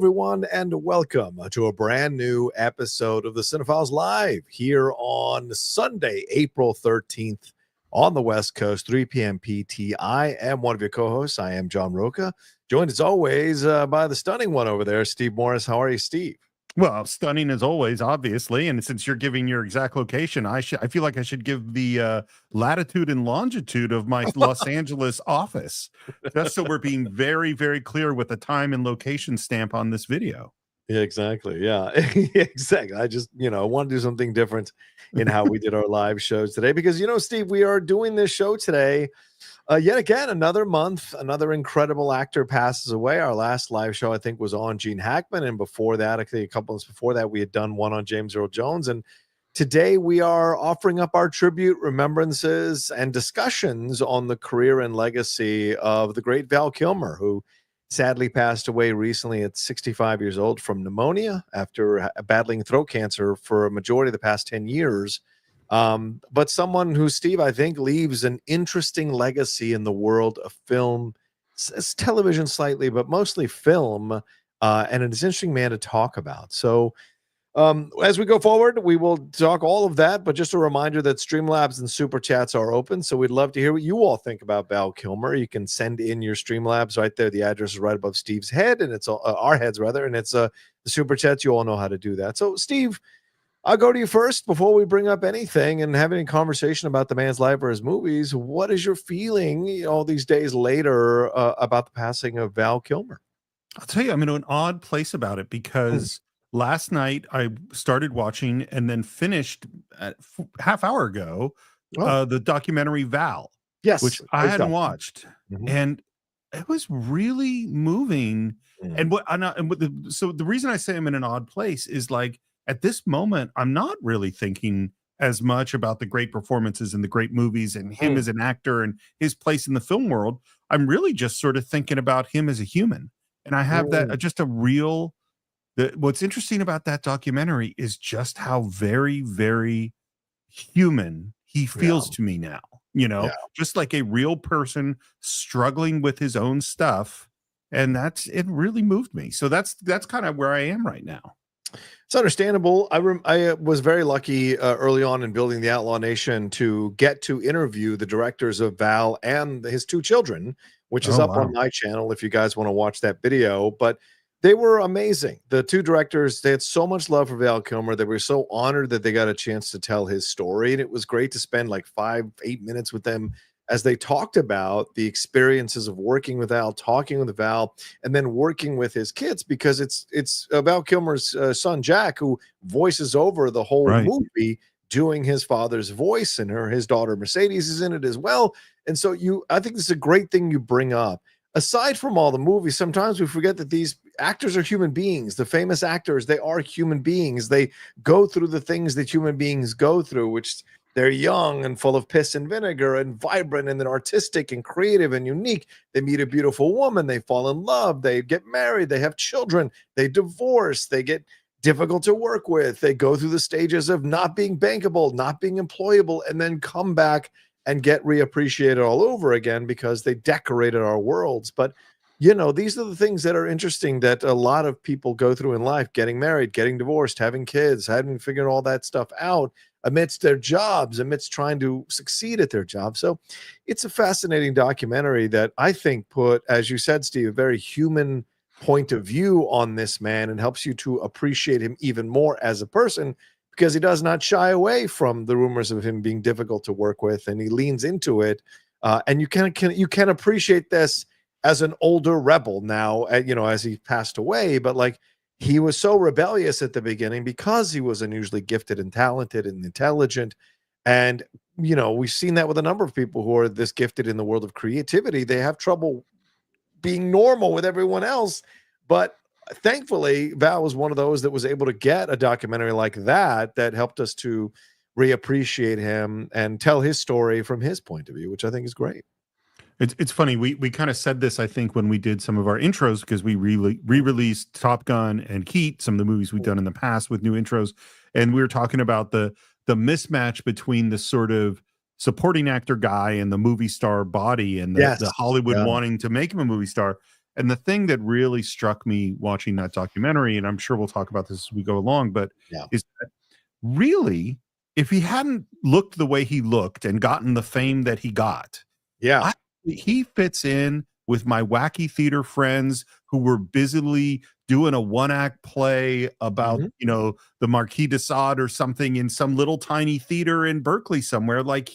everyone, and welcome to a brand new episode of the Cine-Files Live here on Sunday, April 13th on the West Coast, 3 p.m. PT. I am one of your co-hosts. I am John Rocha, joined as always by the stunning one over there, Steve Morris. How are you, Steve? Well, stunning as always, obviously. And since you're giving your exact location, I feel like I should give the latitude and longitude of my Los Angeles office, just so we're being very, very clear with the time and location stamp on this video. Yeah, exactly. Yeah, exactly. I just, want to do something different in how we did our live shows today because, Steve, we are doing this show today. Yet again, another month, another incredible actor passes away. Our last live show, I think, was on Gene Hackman. And before that, I think a couple months before that, we had done one on James Earl Jones. And today we are offering up our tribute, remembrances, and discussions on the career and legacy of the great Val Kilmer, who sadly passed away recently at 65 years old from pneumonia after battling throat cancer for a majority of the past 10 years. But someone who, Steve, I think leaves an interesting legacy in the world of film, television slightly, but mostly film, and it's an interesting man to talk about. So as we go forward, we will talk all of that, but just a reminder that Streamlabs and SuperChats are open, so we'd love to hear what you all think about Val Kilmer. You can send in your Streamlabs right there. The address is right above Steve's head, and it's our heads, rather, and it's the SuperChats. You all know how to do that. So, Steve, I'll go to you first before we bring up anything and have any conversation about the man's life or his movies. What is your feeling all these days later about the passing of Val Kilmer? I'll tell you, I'm in an odd place about it because last night I started watching and then finished half hour ago the documentary Val, which I hadn't watched, and it was really moving. So the reason I say I'm in an odd place is like, at this moment, I'm not really thinking as much about the great performances and the great movies and him as an actor and his place in the film world. I'm really just sort of thinking about him as a human. And I have that just a real, what's interesting about that documentary is just how very, very human he feels to me now, just like a real person struggling with his own stuff. And it really moved me. So that's kind of where I am right now. It's understandable. I was very lucky early on in building the Outlaw Nation to get to interview the directors of Val and his two children, which is up on my channel if you guys want to watch that video. But they were amazing. The two directors, they had so much love for Val Kilmer. They were so honored that they got a chance to tell his story. And it was great to spend like 5-8 minutes with them as they talked about the experiences of working with Val, talking with Val, and then working with his kids, because it's Val Kilmer's son, Jack, who voices over the whole movie, doing his father's voice, and his daughter, Mercedes, is in it as well. And so I think this is a great thing you bring up. Aside from all the movies, sometimes we forget that these actors are human beings. The famous actors, they are human beings. They go through the things that human beings go through, which they're young and full of piss and vinegar and vibrant and then artistic and creative and unique. They meet a beautiful woman. They fall in love. They get married. They have children. They divorce. They get difficult to work with. They go through the stages of not being bankable, not being employable, and then come back and get reappreciated all over again because they decorated our worlds. But, these are the things that are interesting that a lot of people go through in life: getting married, getting divorced, having kids, having figured all that stuff out amidst their jobs, amidst trying to succeed at their job. So it's a fascinating documentary that I think put, as you said, Steve, a very human point of view on this man and helps you to appreciate him even more as a person, because he does not shy away from the rumors of him being difficult to work with, and he leans into it. And you can appreciate this as an older rebel now, as he passed away, but like, he was so rebellious at the beginning because he was unusually gifted and talented and intelligent. And, we've seen that with a number of people who are this gifted in the world of creativity. They have trouble being normal with everyone else. But thankfully, Val was one of those that was able to get a documentary like that helped us to reappreciate him and tell his story from his point of view, which I think is great. It's funny. We kind of said this, I think, when we did some of our intros, because we re-released Top Gun and Heat, some of the movies we've done in the past with new intros. And we were talking about the mismatch between the sort of supporting actor guy and the movie star body, and the Hollywood wanting to make him a movie star. And the thing that really struck me watching that documentary, and I'm sure we'll talk about this as we go along, but is that really, if he hadn't looked the way he looked and gotten the fame that he got, he fits in with my wacky theater friends who were busily doing a one-act play about, the Marquis de Sade or something in some little tiny theater in Berkeley somewhere. Like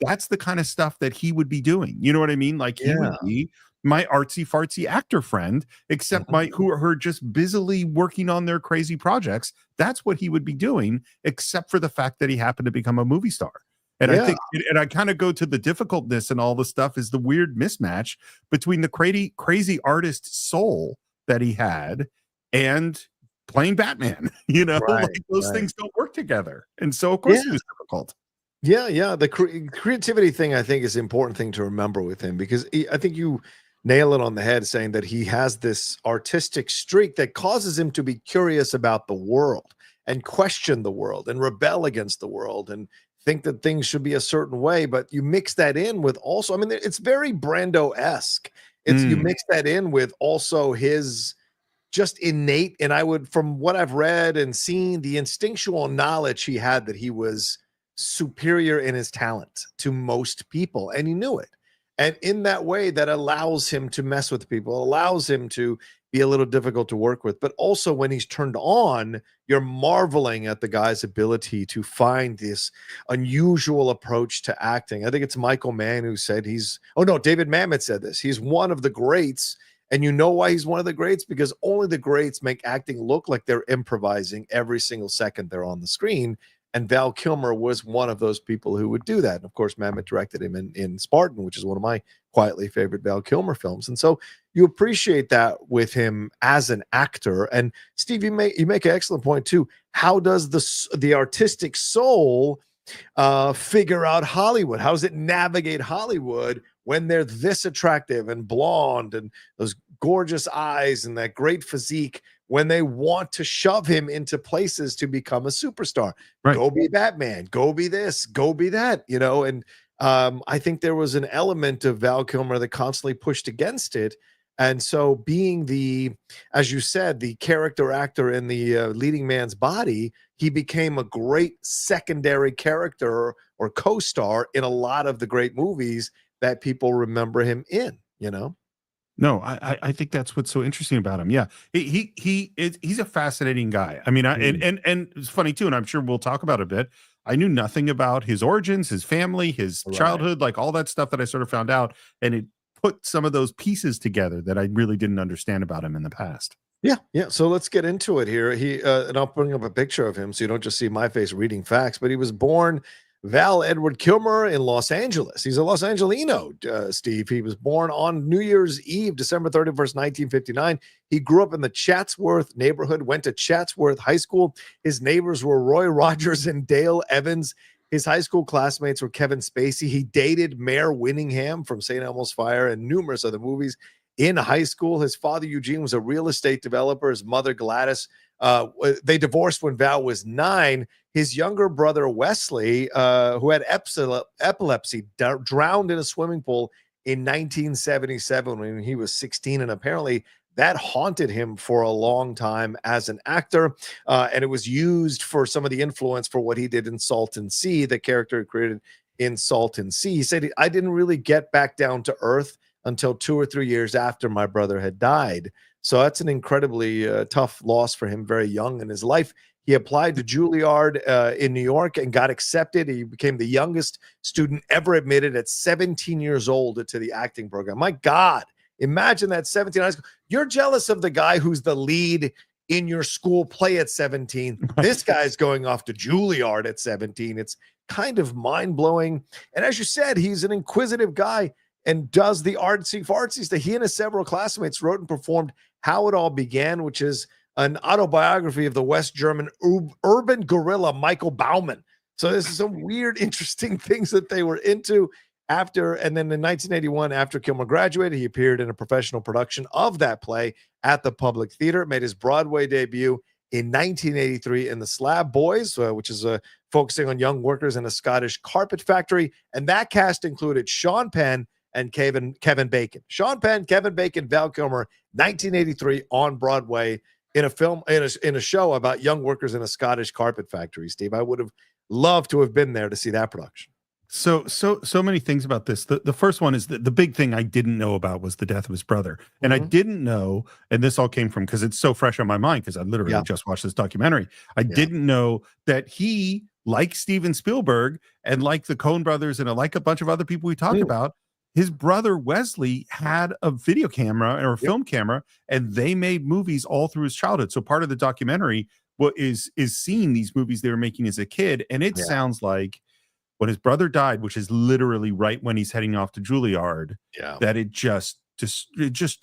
that's the kind of stuff that he would be doing. You know what I mean? Like he would be my artsy fartsy actor friend, except who are just busily working on their crazy projects. That's what he would be doing, except for the fact that he happened to become a movie star. And I think, and I kind of go to the difficultness and all the stuff is the weird mismatch between the crazy artist soul that he had and playing Batman, like those things don't work together. And so of course it was difficult. The creativity thing I think is the important thing to remember with him, because I think you nail it on the head saying that he has this artistic streak that causes him to be curious about the world and question the world and rebel against the world and think that things should be a certain way. But you mix that in with also, I mean, it's very Brando-esque. You mix that in with also his just innate, and I would, from what I've read and seen, the instinctual knowledge he had that he was superior in his talent to most people, and he knew it. And in that way, that allows him to mess with people, allows him to be a little difficult to work with. But also when he's turned on, you're marveling at the guy's ability to find this unusual approach to acting. I think it's Michael Mann who said David Mamet said this. He's one of the greats. And you know why he's one of the greats? Because only the greats make acting look like they're improvising every single second they're on the screen. And Val Kilmer was one of those people who would do that. And of course, Mamet directed him in Spartan, which is one of my quietly favorite Val Kilmer films. And so you appreciate that with him as an actor. And Steve, you make an excellent point too. How does the artistic soul figure out Hollywood? How does it navigate Hollywood when they're this attractive and blonde and those gorgeous eyes and that great physique, when they want to shove him into places to become a superstar? Go be Batman, go be this, go be that, and I think there was an element of Val Kilmer that constantly pushed against it. And so being as you said, the character actor in the leading man's body, he became a great secondary character or co-star in a lot of the great movies that people remember him in, No, I think that's what's so interesting about him. Yeah, he's a fascinating guy. I mean, and it's funny too, and I'm sure we'll talk about it a bit. I knew nothing about his origins, his family, his childhood, like all that stuff that I sort of found out, and it put some of those pieces together that I really didn't understand about him in the past. Yeah. So let's get into it here. And I'll bring up a picture of him so you don't just see my face reading facts. But he was born Val Edward Kilmer in Los Angeles. He's a Los Angelino, Steve. He was born on New Year's Eve, December 31st, 1959. He grew up in the Chatsworth neighborhood, went to Chatsworth High School. His neighbors were Roy Rogers and Dale Evans. His high school classmates were Kevin Spacey. He dated Mayor Winningham from St. Elmo's Fire and numerous other movies. In high school, his father, Eugene, was a real estate developer. His mother, Gladys, they divorced when Val was 9. His younger brother, Wesley, who had epilepsy, drowned in a swimming pool in 1977 when he was 16. And apparently that haunted him for a long time as an actor. And it was used for some of the influence for what he did in Salton Sea, the character he created in Salton Sea. He said, I didn't really get back down to earth until 2 or 3 years after my brother had died. So that's an incredibly tough loss for him very young in his life. He applied to Juilliard in New York and got accepted. He became the youngest student ever admitted at 17 years old to the acting program. My God, imagine that 17 high school. You're jealous of the guy who's the lead in your school play at 17. This guy's going off to Juilliard at 17. It's kind of mind-blowing. And as you said, he's an inquisitive guy and does the artsy fartsy stuff. He and his several classmates wrote and performed How It All Began, which is an autobiography of the West German urban guerrilla Michael Bauman. So this is some weird, interesting things that they were into after. And then in 1981, after Kilmer graduated, he appeared in a professional production of that play at the Public Theater. Made his Broadway debut in 1983 in The Slab Boys, which is focusing on young workers in a Scottish carpet factory. And that cast included Sean Penn and Kevin Bacon. Sean Penn, Kevin Bacon, Val Kilmer, 1983 on Broadway in a film, in a show about young workers in a Scottish carpet factory. Steve, I would have loved to have been there to see that production. So many things about this. The first one is that the big thing I didn't know about was the death of his brother. And I didn't know, and this all came from, because it's so fresh on my mind, because I literally just watched this documentary. I didn't know that he, like Steven Spielberg and like the Coen brothers and like a bunch of other people we talked about, his brother Wesley had a video camera or a film camera, and they made movies all through his childhood. So part of the documentary is seeing these movies they were making as a kid. And it sounds like when his brother died, which is literally right when he's heading off to Juilliard, that it just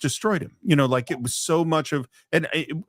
destroyed him. You know, like it was so much of, and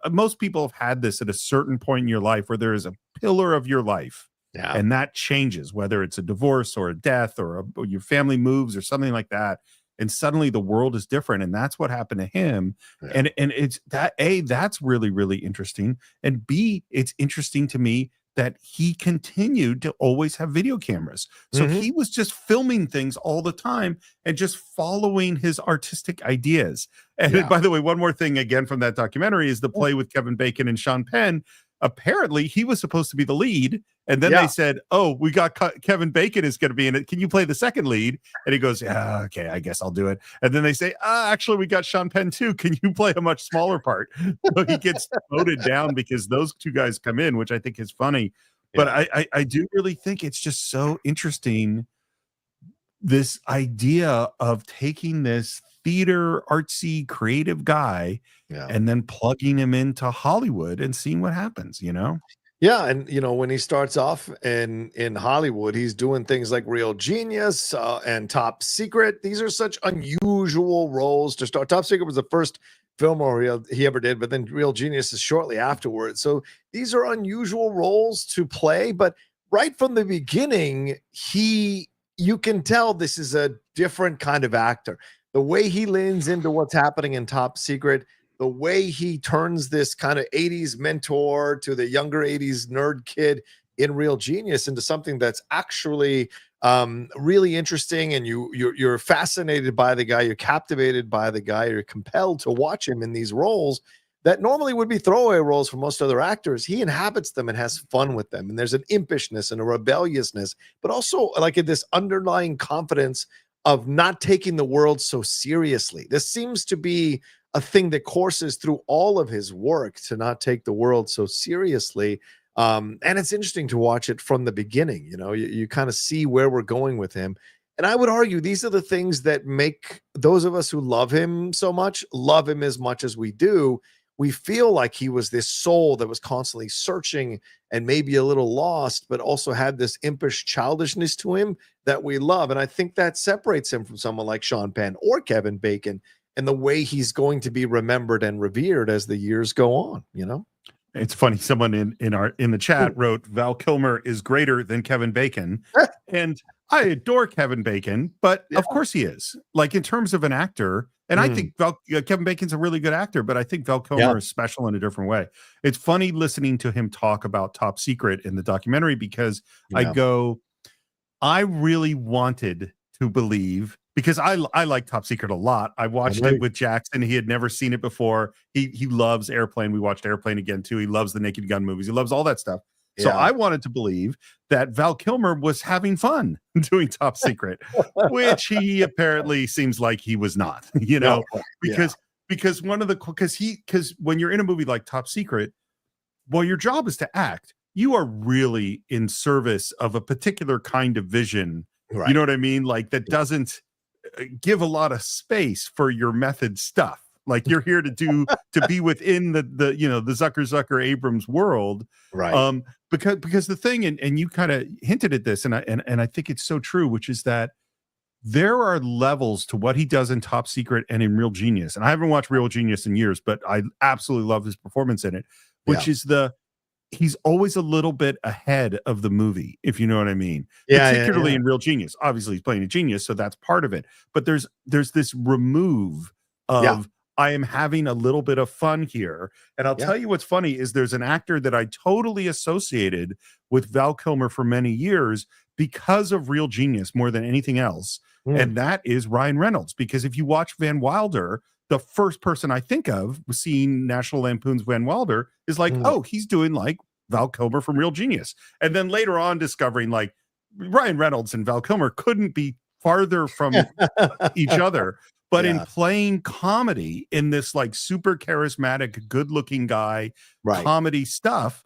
most people have had this at a certain point in your life where there is a pillar of your life, and that changes, whether it's a divorce or a death or your family moves or something like that, and suddenly the world is different. And that's what happened to him. And it's that, A, that's really, really interesting, and B, it's interesting to me that he continued to always have video cameras. So he was just filming things all the time and just following his artistic ideas. And by the way, one more thing again from that documentary is the play with Kevin Bacon and Sean Penn. Apparently he was supposed to be the lead, and then they said, oh, we got Kevin Bacon is going to be in it, can you play the second lead? And he goes, yeah, okay, I guess I'll do it. And then they say, actually we got Sean Penn too, can you play a much smaller part? So he gets voted down because those two guys come in, which I think is funny. But I do really think it's just so interesting, this idea of taking this theater artsy creative guy and then plugging him into Hollywood and seeing what happens, you know? Yeah, and you know, when he starts off in Hollywood, he's doing things like Real Genius and Top Secret. These are such unusual roles to start. Top Secret was the first film he ever did, but then Real Genius is shortly afterwards. So these are unusual roles to play, but right from the beginning, you can tell this is a different kind of actor. The way he leans into what's happening in Top Secret, the way he turns this kind of 80s mentor to the younger 80s nerd kid in Real Genius into something that's actually really interesting, and you're fascinated by the guy, you're captivated by the guy, you're compelled to watch him in these roles that normally would be throwaway roles for most other actors. He inhabits them and has fun with them, and there's an impishness and a rebelliousness, but also like this underlying confidence of not taking the world so seriously. This seems to be a thing that courses through all of his work, to not take the world so seriously. And it's interesting to watch it from the beginning. You know, you kind of see where we're going with him. And I would argue these are the things that make those of us who love him so much love him as much as we do. We feel like he was this soul that was constantly searching and maybe a little lost, but also had this impish childishness to him that we love. And I think that separates him from someone like Sean Penn or Kevin Bacon, and the way he's going to be remembered and revered as the years go on, you know? It's funny. Someone in the chat wrote, Val Kilmer is greater than Kevin Bacon. And I adore Kevin Bacon, but of course he is. Like, in terms of an actor, and I think Kevin Bacon's a really good actor, but I think Val Kilmer is special in a different way. It's funny listening to him talk about Top Secret in the documentary, because I really wanted to believe, because I like Top Secret a lot. I watched it with Jackson. He had never seen it before. He loves Airplane. We watched Airplane again too. He loves the Naked Gun movies. He loves all that stuff. So I wanted to believe that Val Kilmer was having fun doing Top Secret, which he apparently seems like he was not, you know, because when you're in a movie like Top Secret, well, your job is to act. You are really in service of a particular kind of vision. Right. You know what I mean? Like, that doesn't give a lot of space for your method stuff. Like, you're here to be within the Zucker Abrams world. Right. Because the thing, and you kind of hinted at this, and I think it's so true, which is that there are levels to what he does in Top Secret and in Real Genius. And I haven't watched Real Genius in years, but I absolutely love his performance in it, which is he's always a little bit ahead of the movie, if you know what I mean. Particularly in Real Genius. Obviously, he's playing a genius, so that's part of it. But there's this remove of, I am having a little bit of fun here. And I'll tell you what's funny is there's an actor that I totally associated with Val Kilmer for many years because of Real Genius more than anything else. And that is Ryan Reynolds. Because if you watch Van Wilder, the first person I think of seeing National Lampoon's Van Wilder is like, oh, he's doing like Val Kilmer from Real Genius. And then later on discovering like Ryan Reynolds and Val Kilmer couldn't be farther from each other. But in playing comedy in this like super charismatic, good looking guy, comedy stuff,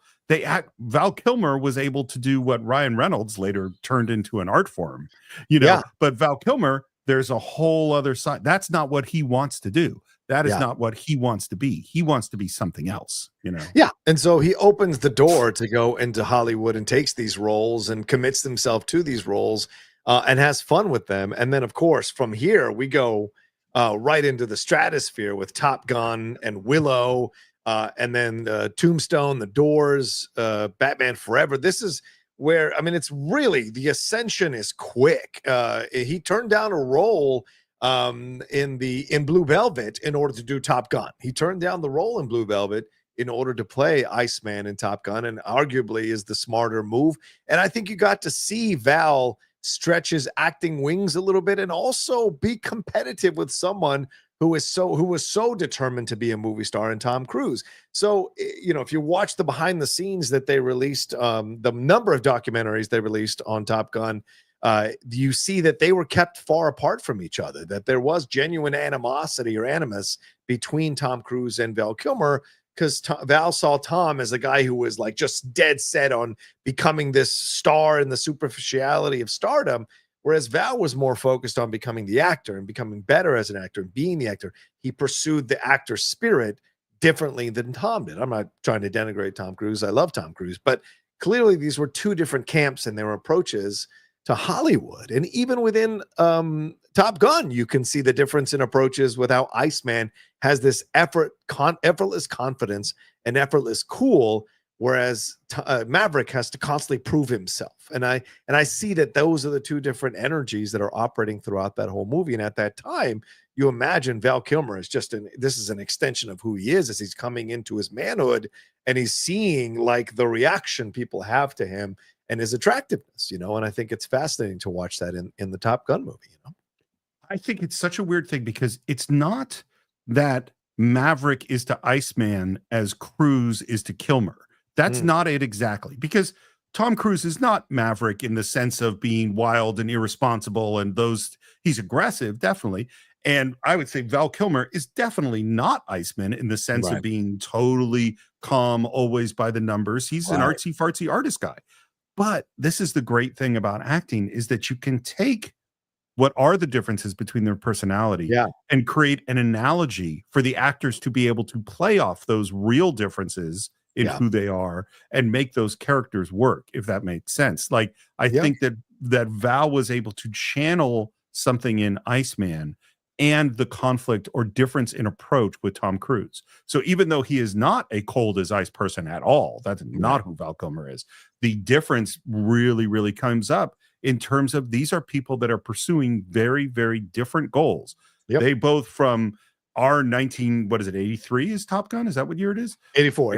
Val Kilmer was able to do what Ryan Reynolds later turned into an art form, but Val Kilmer, there's a whole other side. That's not what he wants to do. That is not what he wants to be. He wants to be something else, Yeah. And so he opens the door to go into Hollywood and takes these roles and commits himself to these roles and has fun with them. And then, of course, from here, we go right into the stratosphere with Top Gun and Willow. And then Tombstone, The Doors, Batman Forever. This is where, I mean, it's really, the ascension is quick. He turned down a role in Blue Velvet in order to do Top Gun. He turned down the role in Blue Velvet in order to play Iceman in Top Gun, and arguably is the smarter move. And I think you got to see Val stretch his acting wings a little bit and also be competitive with someone who was so determined to be a movie star, and Tom Cruise. So, if you watch the behind the scenes that they released, the number of documentaries they released on Top Gun, you see that they were kept far apart from each other, that there was genuine animosity or animus between Tom Cruise and Val Kilmer, because Val saw Tom as a guy who was like just dead set on becoming this star in the superficiality of stardom. Whereas Val was more focused on becoming the actor and becoming better as an actor and being the actor. He pursued the actor spirit differently than Tom did. I'm not trying to denigrate Tom Cruise. I love Tom Cruise, but clearly these were two different camps in their approaches to Hollywood. And even within Top Gun, you can see the difference in approaches with how Iceman has this effortless confidence and effortless cool, whereas Maverick has to constantly prove himself. And I see that those are the two different energies that are operating throughout that whole movie. And at that time, you imagine Val Kilmer is this is an extension of who he is as he's coming into his manhood, and he's seeing like the reaction people have to him and his attractiveness, and I think it's fascinating to watch that in the Top Gun movie. I think it's such a weird thing because it's not that Maverick is to Iceman as Cruise is to Kilmer. That's not it exactly, because Tom Cruise is not Maverick in the sense of being wild and irresponsible, and he's aggressive, definitely. And I would say Val Kilmer is definitely not Iceman in the sense of being totally calm, always by the numbers. He's an artsy fartsy artist guy. But this is the great thing about acting, is that you can take what are the differences between their personality and create an analogy for the actors to be able to play off those real differences in who they are and make those characters work, if that makes sense. Like, I think that Val was able to channel something in Iceman and the conflict or difference in approach with Tom Cruise. So even though he is not a cold as ice person at all, that's not who Val Kilmer is, the difference really, really comes up in terms of these are people that are pursuing very, very different goals. They both from our 83 is Top Gun? Is that what year it is? 84.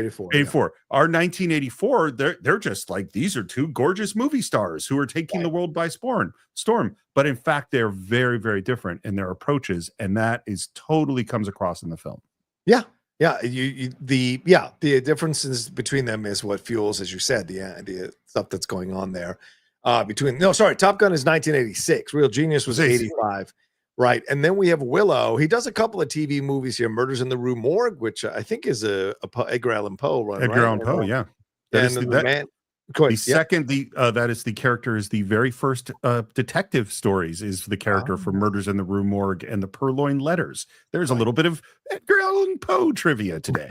Our 1984, they're just like, these are two gorgeous movie stars who are taking the world by storm. But in fact, they're very, very different in their approaches, and that is totally comes across in the film. Yeah. The differences between them is what fuels, as you said, the stuff that's going on there. Top Gun is 1986. Real Genius was 85. Right. And then we have Willow. He does a couple of TV movies here. Murders in the Rue Morgue, which I think is a Edgar Allan Poe run. Edgar Allan Poe, yeah. That is the character is the very first detective stories is the character for Murders in the Rue Morgue and the Purloined Letters. There's a little bit of Edgar Allan Poe trivia today.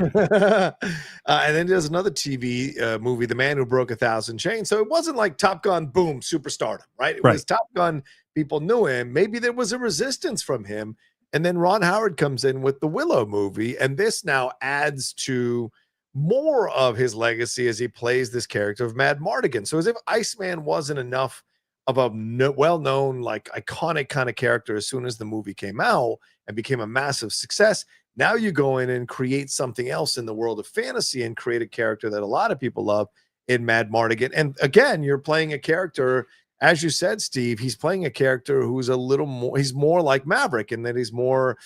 And then there's another TV movie, The Man Who Broke 1,000 Chains. So it wasn't like Top Gun, boom, superstardom, right? It was Top Gun. People knew him. Maybe there was a resistance from him. And then Ron Howard comes in with the Willow movie. And this now adds to more of his legacy as he plays this character of Mad Mardigan. So as if Iceman wasn't enough of a well-known, like iconic kind of character as soon as the movie came out and became a massive success, now you go in and create something else in the world of fantasy and create a character that a lot of people love in Mad Mardigan. And again, you're playing a character as you said, Steve, he's playing a character who's a little more, he's more like Maverick in that he's more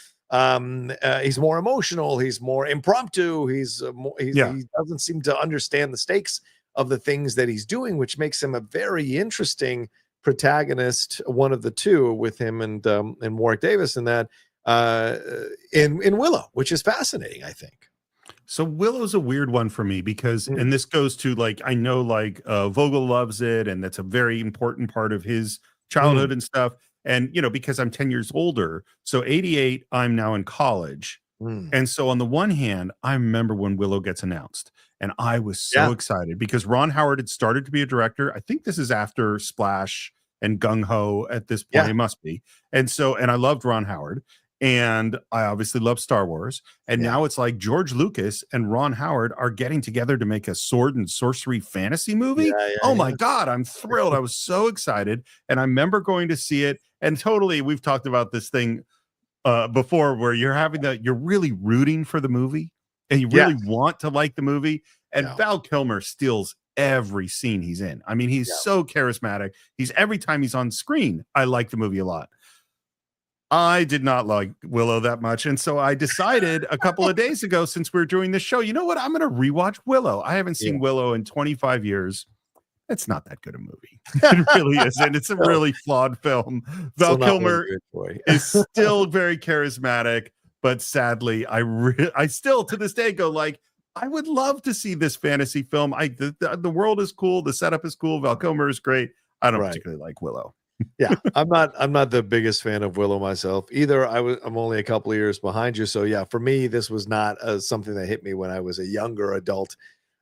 emotional, he's more impromptu, he doesn't seem to understand the stakes of the things that he's doing, which makes him a very interesting protagonist, one of the two with him and Warwick Davis in that in Willow, which is fascinating, I think. So Willow's a weird one for me because, and this goes to like, I know like Vogel loves it, and that's a very important part of his childhood and stuff. And, you know, because I'm 10 years older, so 88, I'm now in college. And so on the one hand, I remember when Willow gets announced, and I was so excited because Ron Howard had started to be a director. I think this is after Splash and Gung Ho at this point. It must be. And so, and I loved Ron Howard. And I obviously love Star Wars. And now it's like George Lucas and Ron Howard are getting together to make a sword and sorcery fantasy movie. Oh my God, I'm thrilled. I was so excited. And I remember going to see it. And totally, we've talked about this thing before where you're having you're really rooting for the movie and you really want to like the movie. And Val Kilmer steals every scene he's in. I mean, he's so charismatic. Every time he's on screen, I like the movie a lot. I did not like Willow that much. And so I decided a couple of days ago, since we were doing this show, you know what? I'm going to rewatch Willow. I haven't seen Willow in 25 years. It's not that good a movie. It really isn't. It's a really flawed film. Val Kilmer is still very charismatic, but sadly, I still to this day go like, I would love to see this fantasy film. The world is cool. The setup is cool. Val Kilmer is great. I don't particularly like Willow. I'm not the biggest fan of Willow myself either. I'm only a couple of years behind you, so for me this was not something that hit me when I was a younger adult,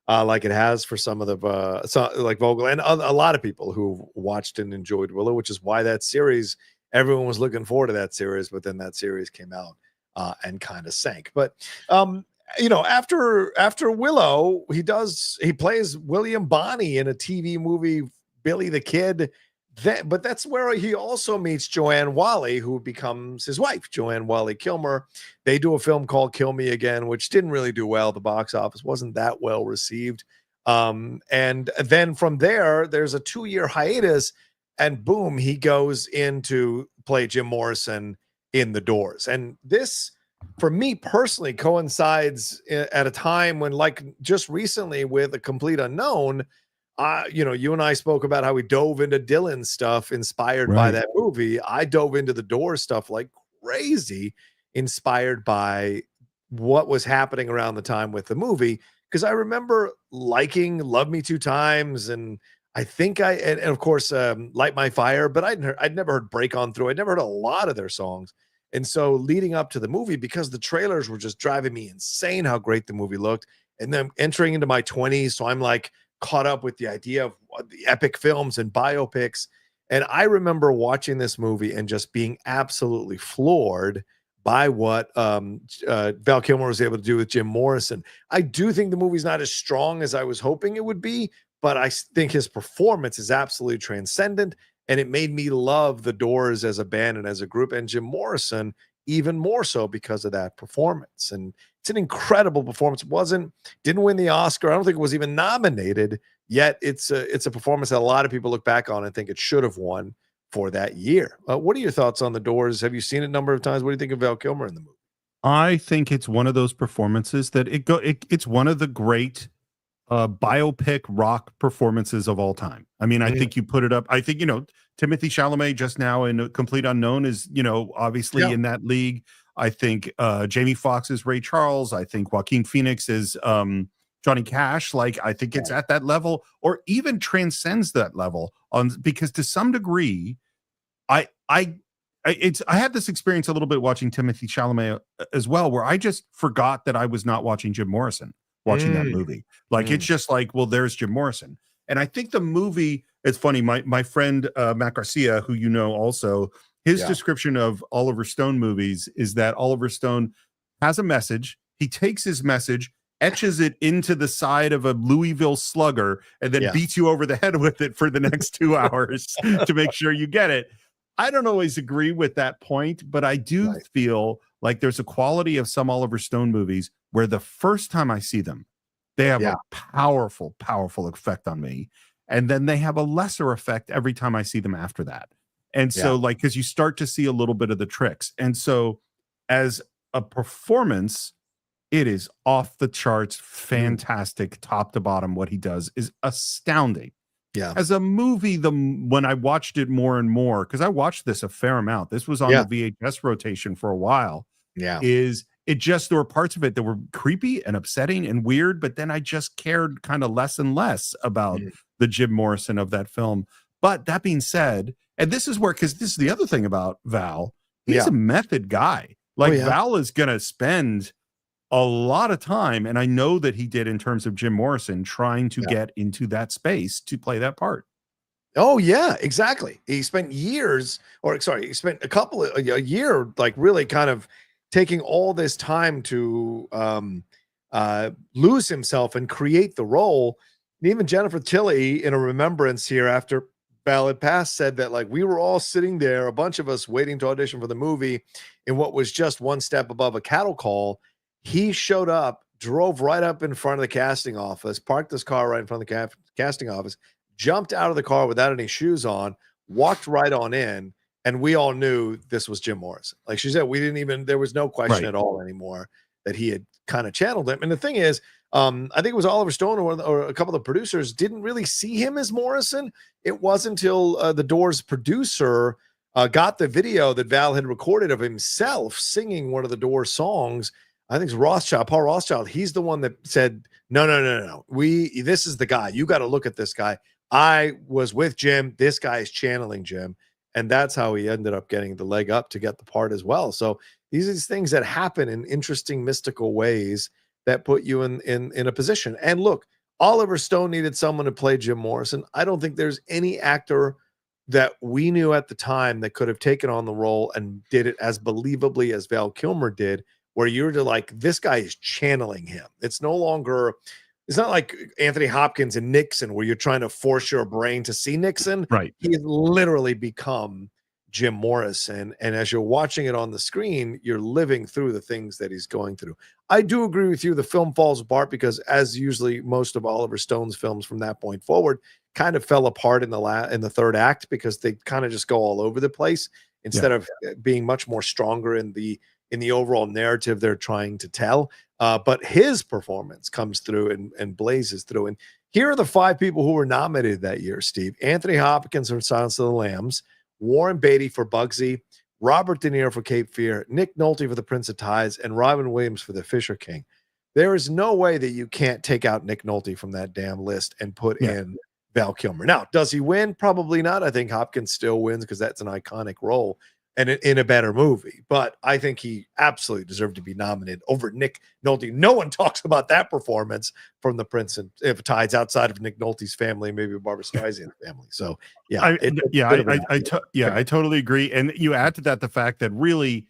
like it has for some of the like Vogel and a lot of people who watched and enjoyed Willow, which is why that series, everyone was looking forward to that series, but then that series came out and kind of sank. But you know, after Willow, he plays William Bonney in a TV movie, Billy the Kid. But that's where he also meets Joanne Whalley, who becomes his wife, Joanne Whalley Kilmer. They do a film called Kill Me Again, which didn't really do well. The box office wasn't that well received. And then from there's a 2-year hiatus, and boom, he goes in to play Jim Morrison in The Doors. And this, for me personally, coincides at a time when, like just recently with A Complete Unknown, you know, you and I spoke about how we dove into Dylan's stuff inspired by that movie. I dove into The Doors stuff like crazy, inspired by what was happening around the time with the movie. Because I remember liking Love Me Two Times, and I think and of course Light My Fire, but I'd never heard Break On Through. I'd never heard a lot of their songs. And so leading up to the movie, because the trailers were just driving me insane how great the movie looked. And then entering into my 20s, so I'm like caught up with the idea of the epic films and biopics. And I remember watching this movie and just being absolutely floored by what Val Kilmer was able to do with Jim Morrison. I do think the movie's not as strong as I was hoping it would be, but I think his performance is absolutely transcendent. And it made me love The Doors as a band and as a group, and Jim Morrison even more so because of that performance. And it's an incredible performance. Didn't win the Oscar. I don't think it was even nominated, yet it's a performance that a lot of people look back on and think it should have won for that year. What are your thoughts on The Doors? Have you seen it a number of times? What do you think of Val Kilmer in the movie? I think it's one of those performances that it's one of the great biopic rock performances of all time. I mean, I think you put it up. I think, you know, Timothée Chalamet just now in Complete Unknown is, you know, obviously in that league. I think Jamie Foxx is Ray Charles. I think Joaquin Phoenix is Johnny Cash. Like, I think it's at that level, or even transcends that level because to some degree, I had this experience a little bit watching Timothée Chalamet as well, where I just forgot that I was not watching Jim Morrison watching that movie. Like, it's just like, well, there's Jim Morrison. And I think the movie, it's funny, my friend Matt Garcia, who you know also, his description of Oliver Stone movies is that Oliver Stone has a message. He takes his message, etches it into the side of a Louisville Slugger, and then beats you over the head with it for the next 2 hours to make sure you get it. I don't always agree with that point, but I do feel like there's a quality of some Oliver Stone movies where the first time I see them, they have a powerful, powerful effect on me. and then they have a lesser effect every time I see them after that. And so, like, because you start to see a little bit of the tricks. And so, as a performance, it is off the charts, fantastic, top to bottom. What he does is astounding. Yeah. As a movie, when I watched it more and more, because I watched this a fair amount. This was on the VHS rotation for a while. Yeah. There were parts of it that were creepy and upsetting and weird, but then I just cared kind of less and less about the Jim Morrison of that film. But that being said, and this is where, because this is the other thing about Val, he's a method guy. Like Val is going to spend a lot of time, and I know that he did in terms of Jim Morrison, trying to get into that space to play that part. Oh yeah, exactly. He spent years, he spent a year, like really kind of taking all this time to lose himself and create the role. And even Jennifer Tilly, in a remembrance here after Val had passed, said that like we were all sitting there, a bunch of us waiting to audition for the movie in what was just one step above a cattle call. He showed up, drove right up in front of the casting office, parked his car right in front of the casting office, jumped out of the car without any shoes on, walked right on in, and we all knew this was Jim Morrison. Like she said, there was no question at all anymore that he had kind of channeled him. And the thing is, I think it was Oliver Stone or a couple of the producers didn't really see him as Morrison. It wasn't until the Doors producer got the video that Val had recorded of himself singing one of the Doors songs. I think it's Paul Rothschild. He's the one that said, no. This is the guy. You got to look at this guy. I was with Jim. This guy is channeling Jim. And that's how he ended up getting the leg up to get the part as well. So these are things that happen in interesting, mystical ways that put you in a position. And look, Oliver Stone needed someone to play Jim Morrison. I don't think there's any actor that we knew at the time that could have taken on the role and did it as believably as Val Kilmer did, where you're like, this guy is channeling him. It's not like Anthony Hopkins and Nixon, where you're trying to force your brain to see Nixon. Right. He has literally become Jim Morrison. And as you're watching it on the screen, you're living through the things that he's going through. I do agree with you. The film falls apart because, as usually most of Oliver Stone's films from that point forward, kind of fell apart in the third act because they kind of just go all over the place instead of being much more stronger in the overall narrative they're trying to tell. But his performance comes through and blazes through. And here are the 5 people who were nominated that year, Steve. Anthony Hopkins for Silence of the Lambs, Warren Beatty for Bugsy, Robert De Niro for Cape Fear, Nick Nolte for The Prince of Tides, and Robin Williams for The Fisher King. There is no way that you can't take out Nick Nolte from that damn list and put in Val Kilmer. Now, does he win? Probably not. I think Hopkins still wins because that's an iconic role and in a better movie. But I think he absolutely deserved to be nominated over Nick Nolte. No one talks about that performance from The Prince of Tides outside of Nick Nolte's family, maybe Barbara Streisand's family. So I totally agree. And you add to that the fact that really,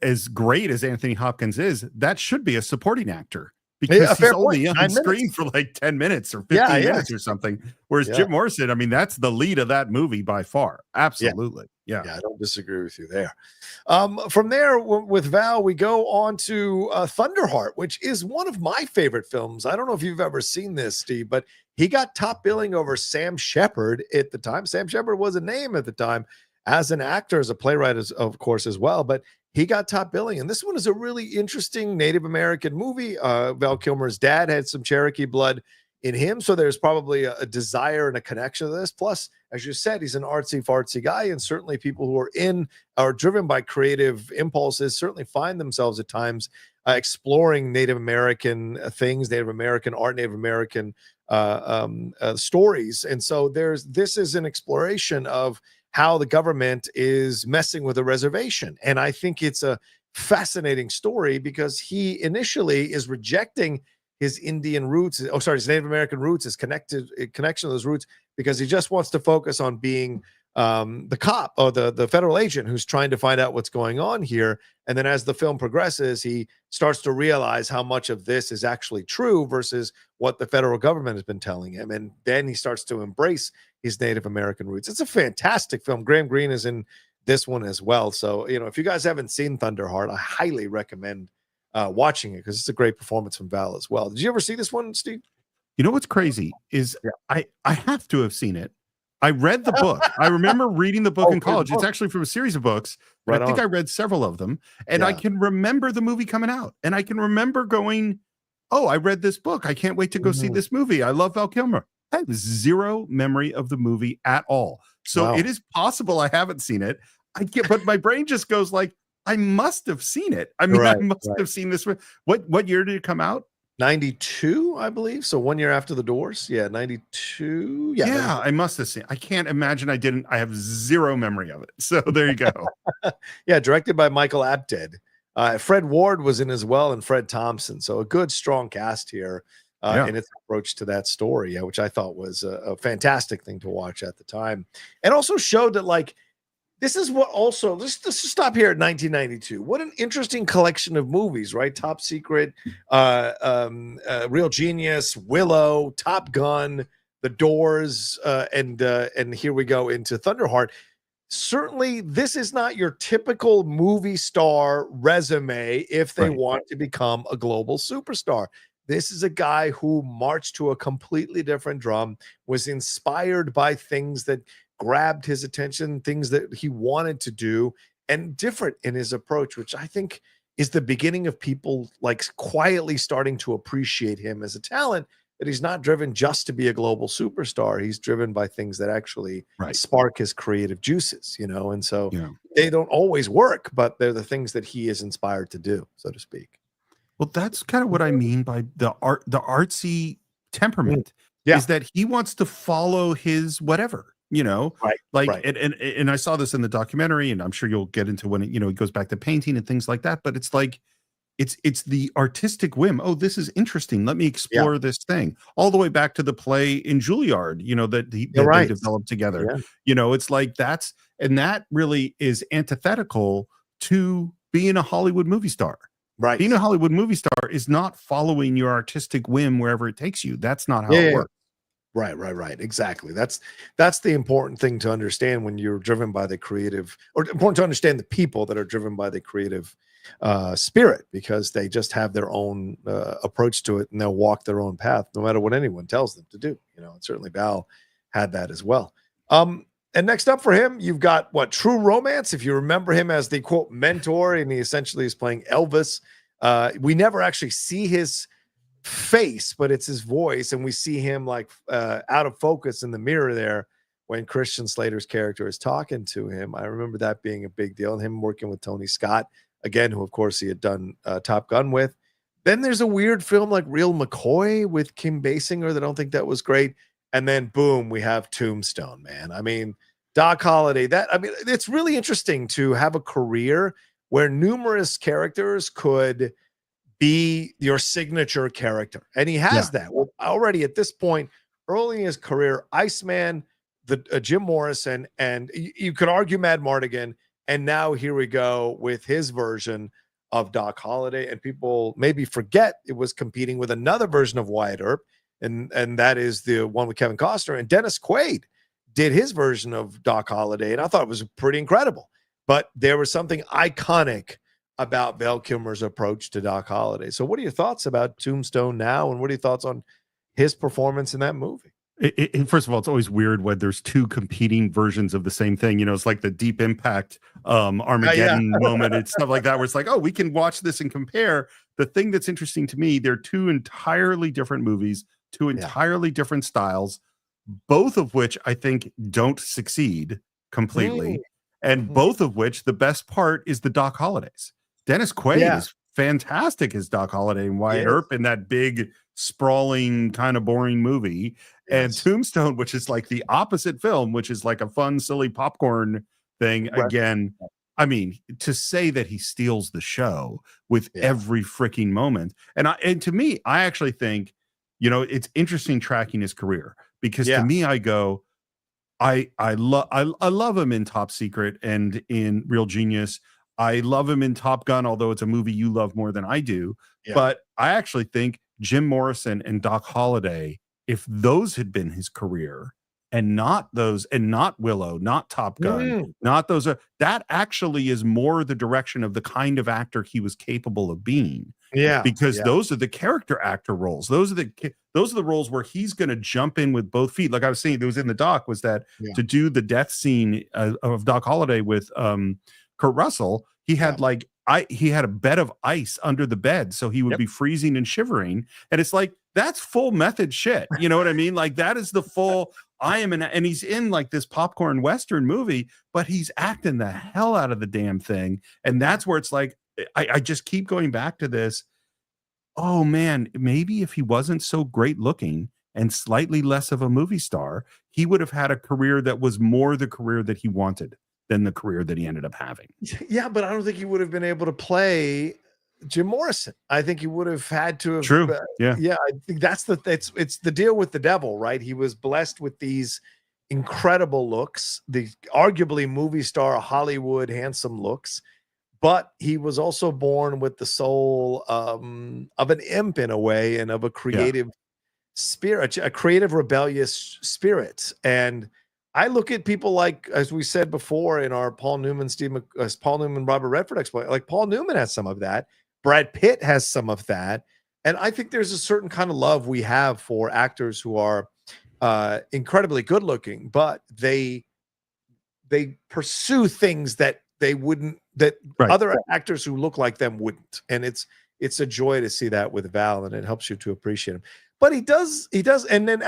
as great as Anthony Hopkins is, that should be a supporting actor. Because he's only on screen for like 10 minutes or 15 minutes or something. Whereas Jim Morrison, I mean, that's the lead of that movie by far. Absolutely. Yeah, I don't disagree with you there. From there, with Val, we go on to Thunderheart, which is one of my favorite films. I don't know if you've ever seen this, Steve, but he got top billing over Sam Shepard at the time. Sam Shepard was a name at the time as an actor, as a playwright, of course, as well. But he got top billing. And this one is a really interesting Native American movie. Val Kilmer's dad had some Cherokee blood in him. So there's probably a desire and a connection to this. Plus, as you said, he's an artsy fartsy guy. And certainly people who are driven by creative impulses certainly find themselves at times exploring Native American things, Native American art, Native American stories. And so this is an exploration of how the government is messing with a reservation. And I think it's a fascinating story because he initially is rejecting his Indian roots, his Native American roots, his connection to those roots, because he just wants to focus on being the cop or the federal agent who's trying to find out what's going on here. And then as the film progresses, he starts to realize how much of this is actually true versus what the federal government has been telling him. And then he starts to embrace his Native American roots. It's a fantastic film. Graham Greene is in this one as well. So, if you guys haven't seen Thunderheart, I highly recommend watching it because it's a great performance from Val as well. Did you ever see this one, Steve? You know what's crazy is I have to have seen it. I read the book. I remember reading the book in college. It's actually from a series of books. Right. I think I read several of them, and I can remember the movie coming out, and I can remember going, "Oh, I read this book. I can't wait to go see this movie. I love Val Kilmer." I have zero memory of the movie at all. So it is possible I haven't seen it. I can't, but my brain just goes like, I must have seen it. I mean, I must have seen this. What year did it come out? 92, I believe. So 1 year after The Doors. Yeah, 92. Yeah, 92. I must have seen. I can't imagine I didn't. I have zero memory of it. So there you go. Yeah, directed by Michael Apted. Fred Ward was in as well, and Fred Thompson. So a good, strong cast here in its approach to that story, which I thought was a fantastic thing to watch at the time. And also showed that, like, this is what also, let's stop here at 1992. What an interesting collection of movies, right? Top Secret, Real Genius, Willow, Top Gun, The Doors, and here we go into Thunderheart. Certainly, this is not your typical movie star resume if they want to become a global superstar. This is a guy who marched to a completely different drum, was inspired by things that grabbed his attention, things that he wanted to do, and different in his approach, which I think is the beginning of people like quietly starting to appreciate him as a talent, that he's not driven just to be a global superstar. He's driven by things that actually spark his creative juices, you know? And so they don't always work, but they're the things that he is inspired to do, so to speak. Well, that's kind of what I mean by the artsy temperament is that he wants to follow his whatever. You know, and I saw this in the documentary, and I'm sure you'll get into when it goes back to painting and things like that. But it's like, it's the artistic whim. Oh, this is interesting. Let me explore this thing. All the way back to the play in Juilliard, that they developed together. Yeah. It's like that really is antithetical to being a Hollywood movie star. Right. Being a Hollywood movie star is not following your artistic whim wherever it takes you. That's not how it works. Right. Exactly. That's the important thing to understand when you're driven by the creative, or important to understand the people that are driven by the creative spirit, because they just have their own approach to it, and they'll walk their own path no matter what anyone tells them to do. And certainly Val had that as well. And next up for him, you've got True Romance. If you remember him as the quote mentor, and he essentially is playing Elvis. We never actually see his face, but it's his voice, and we see him like out of focus in the mirror there when Christian Slater's character is talking to him. I remember that being a big deal, and him working with Tony Scott again, who of course he had done Top Gun with. Then there's a weird film like Real McCoy with Kim Basinger that I don't think that was great. And then boom, we have Tombstone, man. I mean, Doc Holliday. It's really interesting to have a career where numerous characters could be your signature character. And he has that. Well, already at this point, early in his career, Iceman, the Jim Morrison, and you could argue Mad Mardigan. And now here we go with his version of Doc Holliday. And people maybe forget it was competing with another version of Wyatt Earp. And that is the one with Kevin Costner. And Dennis Quaid did his version of Doc Holliday. And I thought it was pretty incredible. But there was something iconic about Val Kilmer's approach to Doc Holliday. So what are your thoughts about Tombstone now? And what are your thoughts on his performance in that movie? First of all, it's always weird when there's two competing versions of the same thing. It's like the Deep Impact Armageddon moment and stuff like that, where it's like, oh, we can watch this and compare. The thing that's interesting to me, they're two entirely different movies, two entirely different styles, both of which I think don't succeed completely. And both of which, the best part is the Doc Hollidays. Dennis Quaid is fantastic as Doc Holliday and Wyatt Earp in that big, sprawling, kind of boring movie. And Tombstone, which is like the opposite film, which is like a fun, silly popcorn thing. Again, I mean, to say that he steals the show with every freaking moment. And to me, I actually think, it's interesting tracking his career, because to me, I go, I love him in Top Secret and in Real Genius. I love him in Top Gun, although it's a movie you love more than I do. But I actually think Jim Morrison and Doc Holliday, if those had been his career and not those, and not Willow, not Top Gun, not those, that actually is more the direction of the kind of actor he was capable of being. because those are the character actor roles. Those are the roles where he's going to jump in with both feet. Like I was saying, there was in the doc was that to do the death scene of Doc Holliday with Kurt Russell, he had he had a bed of ice under the bed, so he would be freezing and shivering. And it's like, that's full method shit. You know what I mean? Like, that is the full, and he's in like this popcorn Western movie, but he's acting the hell out of the damn thing. And that's where it's like, I just keep going back to this. Oh man, maybe if he wasn't so great looking and slightly less of a movie star, he would have had a career that was more the career that he wanted than the career that he ended up having. Yeah, but I don't think he would have been able to play Jim Morrison. I think he would have had to have. True. Yeah. I think it's the deal with the devil, right? He was blessed with these incredible looks, the arguably movie star Hollywood handsome looks, but he was also born with the soul of an imp in a way, and of a creative spirit, a creative rebellious spirit. And I look at people like, as we said before in our Paul Newman, Robert Redford exploit, like Paul Newman has some of that. Brad Pitt has some of that. And I think there's a certain kind of love we have for actors who are incredibly good looking, but they pursue things that they wouldn't, that other actors who look like them wouldn't. And it's a joy to see that with Val, and it helps you to appreciate him. But he does. And then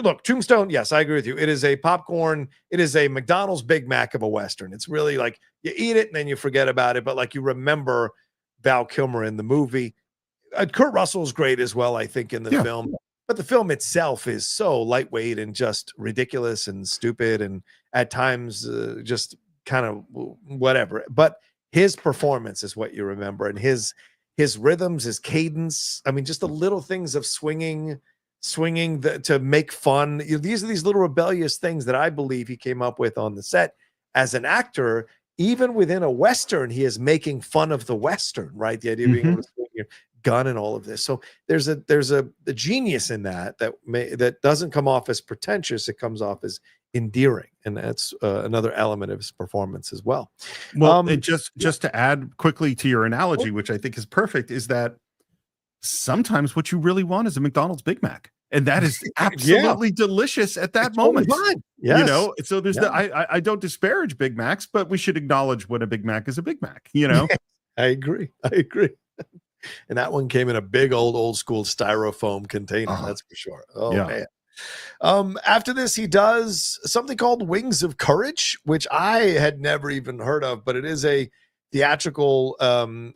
look, Tombstone. Yes, I agree with you. It is a popcorn. It is a McDonald's Big Mac of a Western. It's really like you eat it and then you forget about it, but like you remember Val Kilmer in the movie. Kurt Russell is great as well, I think, in the film. But the film itself is so lightweight and just ridiculous and stupid, and at times just kind of whatever. But his performance is what you remember, and his rhythms, his cadence. I mean, just the little things of swinging to make fun. These are these little rebellious things that I believe he came up with on the set as an actor. Even within a Western, he is making fun of the Western, right? The idea of being able to swing your gun and all of this. So there's a genius in that doesn't come off as pretentious. It comes off as endearing, and that's another element of his performance as well. Well, just to add quickly to your analogy, which I think is perfect, is that sometimes what you really want is a McDonald's Big Mac, and that is absolutely delicious at that moment. Yes. You know, so there's I don't disparage Big Macs, but we should acknowledge when a Big Mac is a Big Mac. You know, I agree. And that one came in a big old school styrofoam container. That's for sure. Oh man. After this, he does something called Wings of Courage, which I had never even heard of, but it is a theatrical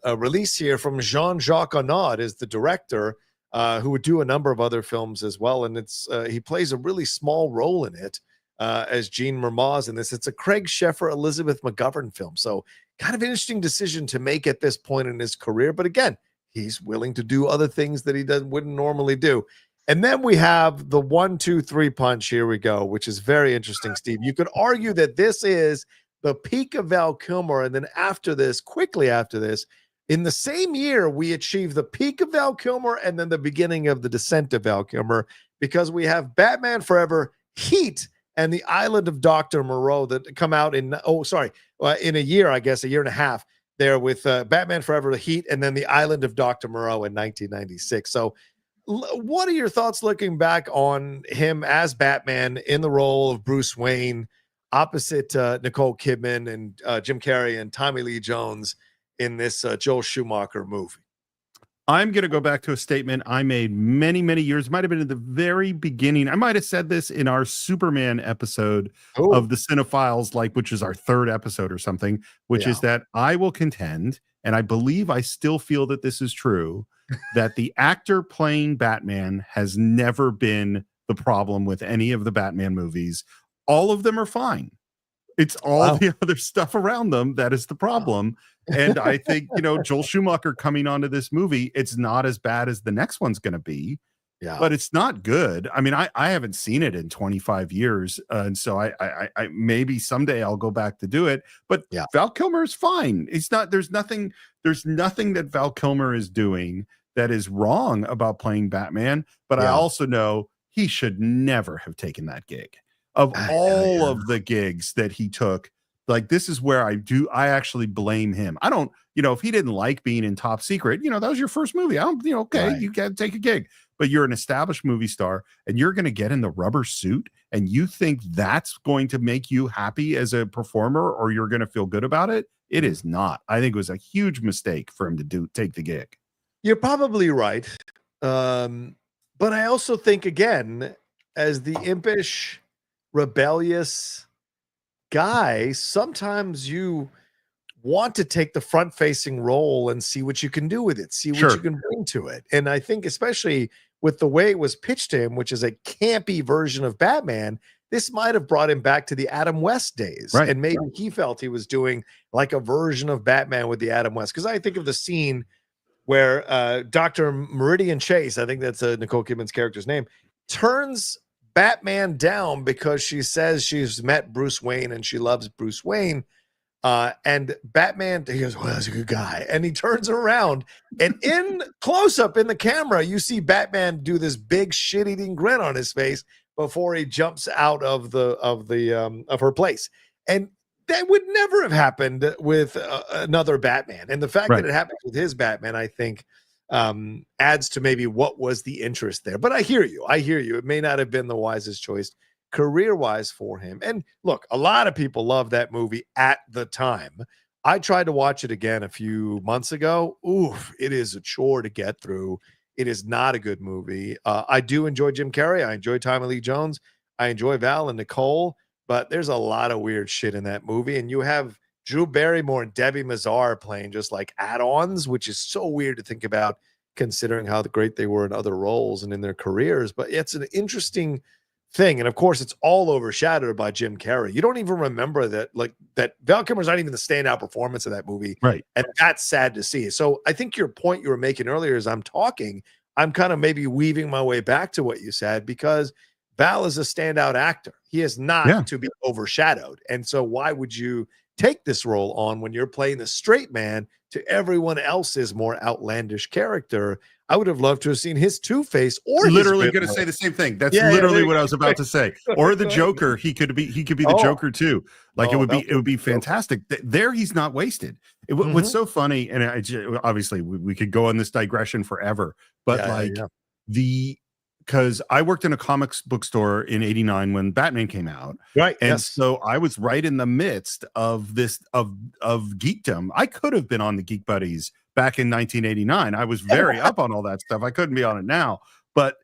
release here from Jean-Jacques Annaud is the director, who would do a number of other films as well. And it's he plays a really small role in it as Jean Mermoz in this. It's a Craig Sheffer, Elizabeth McGovern film. So kind of interesting decision to make at this point in his career. But again, he's willing to do other things that he wouldn't normally do. And then we have the 1, 2, 3 punch. Here we go, which is very interesting, Steve. You could argue that this is the peak of Val Kilmer. And then after this, quickly after this, in the same year, we achieve the peak of Val Kilmer and then the beginning of the descent of Val Kilmer, because we have Batman Forever, Heat, and The Island of Dr. Moreau that come out in a year, I guess, a year and a half there with Batman Forever, The Heat, and then The Island of Dr. Moreau in 1996. So what are your thoughts looking back on him as Batman in the role of Bruce Wayne opposite Nicole Kidman and Jim Carrey and Tommy Lee Jones in this Joel Schumacher movie? I'm going to go back to a statement I made many, many years, might have been at the very beginning. I might have said this in our Superman episode of the Cine-Files, which is our 3rd episode or something, which is that I will contend, and I believe I still feel that this is true, that the actor playing Batman has never been the problem with any of the Batman movies. All of them are fine. It's all the other stuff around them that is the problem. And I think, Joel Schumacher coming onto this movie, it's not as bad as the next one's going to be, but it's not good. I mean, I haven't seen it in 25 years. And so I maybe someday I'll go back to do it, but Val Kilmer is fine. There's nothing that Val Kilmer is doing that is wrong about playing Batman. But I also know he should never have taken that gig. Of all of the gigs that he took, like, this is where I actually blame him. I don't, if he didn't like being in Top Secret, that was your first movie. I don't, okay, right. You got to take a gig, but you're an established movie star and you're going to get in the rubber suit and you think that's going to make you happy as a performer or you're going to feel good about it. It is not. I think it was a huge mistake for him to take the gig. You're probably right. But I also think, again, as the impish, rebellious guy, sometimes you want to take the front-facing role and see what you can do with it, see what you can bring to it. And I think especially with the way it was pitched to him, which is a campy version of Batman, this might have brought him back to the Adam West days. Right. And maybe he felt he was doing like a version of Batman with the Adam West. Because I think of the scene where Dr. Meridian Chase, I think that's Nicole Kidman's character's name, turns Batman down because she says she's met Bruce Wayne and she loves Bruce Wayne. And Batman, he goes, well, that's a good guy. And he turns around and in close up in the camera, you see Batman do this big shit-eating grin on his face before he jumps out of her place. And that would never have happened with another Batman. And the fact that it happened with his Batman, I think, adds to maybe what was the interest there. But I hear you. It may not have been the wisest choice career-wise for him. And look, a lot of people love that movie at the time. I tried to watch it again a few months ago. Oof, it is a chore to get through. It is not a good movie. I do enjoy Jim Carrey. I enjoy Tommy Lee Jones. I enjoy Val and Nicole. But there's a lot of weird shit in that movie. And you have Drew Barrymore and Debbie Mazar playing just like add-ons, which is so weird to think about considering how great they were in other roles and in their careers. But it's an interesting thing. And of course, it's all overshadowed by Jim Carrey. You don't even remember that Val Kilmer's not even the standout performance of that movie. Right. And that's sad to see. So I think your point you were making earlier as I'm talking, I'm kind of maybe weaving my way back to what you said, because Val is a standout actor. He is not to be overshadowed. And so why would you take this role on when you're playing the straight man to everyone else's more outlandish character? I would have loved to have seen his Two-Face, or literally going to say the same thing. That's literally what I was about to say. Or the Joker. He could be the Joker too. Like it would be fantastic. There he's not wasted. What's so funny, and obviously we could go on this digression forever, but because I worked in a comics bookstore in '89 when Batman came out, right? And so I was right in the midst of this of geekdom. I could have been on the Geek Buddies back in 1989. I was very up on all that stuff. I couldn't be on it now, but